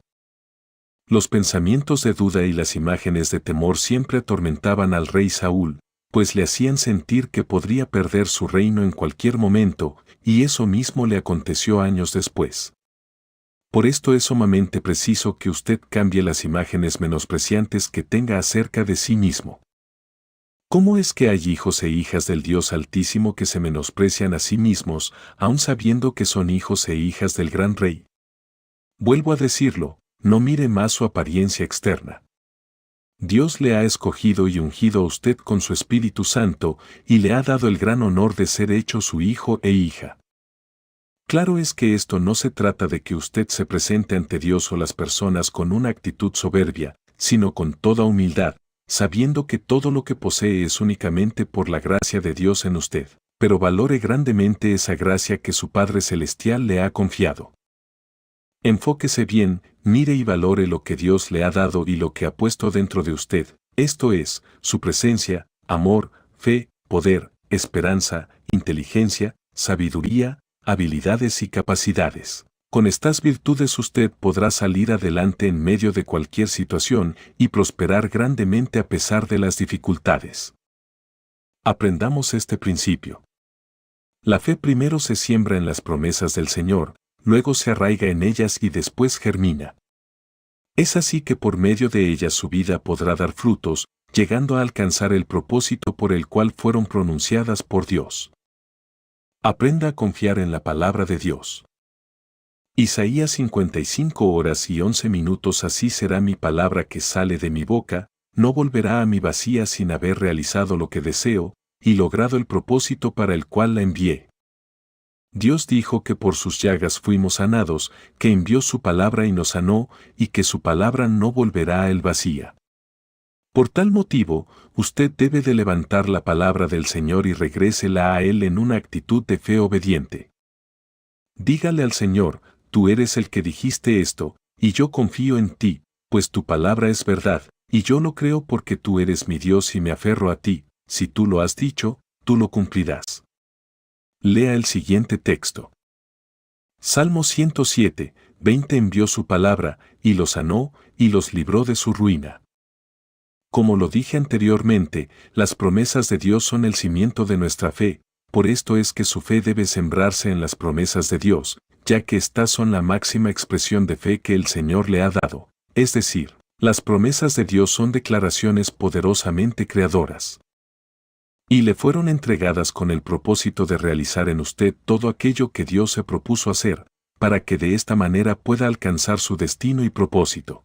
Speaker 1: Los pensamientos de duda y las imágenes de temor siempre atormentaban al rey Saúl, pues le hacían sentir que podría perder su reino en cualquier momento, y eso mismo le aconteció años después. Por esto es sumamente preciso que usted cambie las imágenes menospreciantes que tenga acerca de sí mismo. ¿Cómo es que hay hijos e hijas del Dios Altísimo que se menosprecian a sí mismos, aun sabiendo que son hijos e hijas del gran Rey? Vuelvo a decirlo, no mire más su apariencia externa. Dios le ha escogido y ungido a usted con su Espíritu Santo, y le ha dado el gran honor de ser hecho su hijo e hija. Claro es que esto no se trata de que usted se presente ante Dios o las personas con una actitud soberbia, sino con toda humildad, sabiendo que todo lo que posee es únicamente por la gracia de Dios en usted, pero valore grandemente esa gracia que su Padre Celestial le ha confiado. Enfóquese bien, mire y valore lo que Dios le ha dado y lo que ha puesto dentro de usted, esto es, su presencia, amor, fe, poder, esperanza, inteligencia, sabiduría, habilidades y capacidades. Con estas virtudes usted podrá salir adelante en medio de cualquier situación y prosperar grandemente a pesar de las dificultades. Aprendamos este principio. La fe primero se siembra en las promesas del Señor, luego se arraiga en ellas y después germina. Es así que por medio de ellas su vida podrá dar frutos, llegando a alcanzar el propósito por el cual fueron pronunciadas por Dios. Aprenda a confiar en la palabra de Dios. Isaías 55:11. Así será mi palabra que sale de mi boca, no volverá a mí vacía sin haber realizado lo que deseo, y logrado el propósito para el cual la envié. Dios dijo que por sus llagas fuimos sanados, que envió su palabra y nos sanó, y que su palabra no volverá a él vacía. Por tal motivo, usted debe de levantar la palabra del Señor y regrésela a Él en una actitud de fe obediente. Dígale al Señor, tú eres el que dijiste esto, y yo confío en ti, pues tu palabra es verdad, y yo lo creo porque tú eres mi Dios y me aferro a ti, si tú lo has dicho, tú lo cumplirás. Lea el siguiente texto. Salmo 107:20 envió su palabra, y los sanó, y los libró de su ruina. Como lo dije anteriormente, las promesas de Dios son el cimiento de nuestra fe, por esto es que su fe debe sembrarse en las promesas de Dios, ya que estas son la máxima expresión de fe que el Señor le ha dado, es decir, las promesas de Dios son declaraciones poderosamente creadoras. Y le fueron entregadas con el propósito de realizar en usted todo aquello que Dios se propuso hacer, para que de esta manera pueda alcanzar su destino y propósito.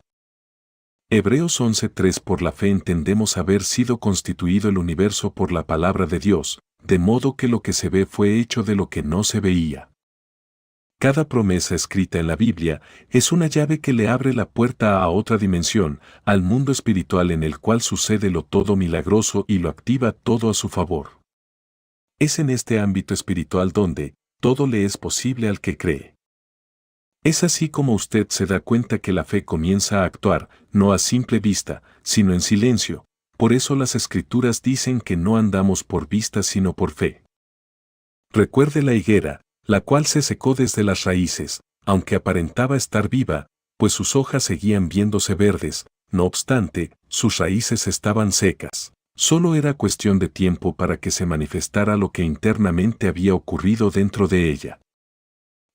Speaker 1: Hebreos 11:3 Por la fe entendemos haber sido constituido el universo por la palabra de Dios, de modo que lo que se ve fue hecho de lo que no se veía. Cada promesa escrita en la Biblia es una llave que le abre la puerta a otra dimensión, al mundo espiritual en el cual sucede lo todo milagroso y lo activa todo a su favor. Es en este ámbito espiritual donde todo le es posible al que cree. Es así como usted se da cuenta que la fe comienza a actuar, no a simple vista, sino en silencio. Por eso las Escrituras dicen que no andamos por vista sino por fe. Recuerde la higuera, la cual se secó desde las raíces, aunque aparentaba estar viva, pues sus hojas seguían viéndose verdes, no obstante, sus raíces estaban secas. Solo era cuestión de tiempo para que se manifestara lo que internamente había ocurrido dentro de ella.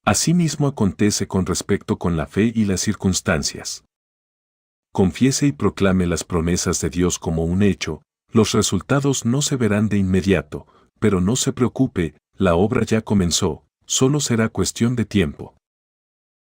Speaker 1: Asimismo acontece con respecto con la fe y las circunstancias. Confiese y proclame las promesas de Dios como un hecho, los resultados no se verán de inmediato, pero no se preocupe, la obra ya comenzó, solo será cuestión de tiempo.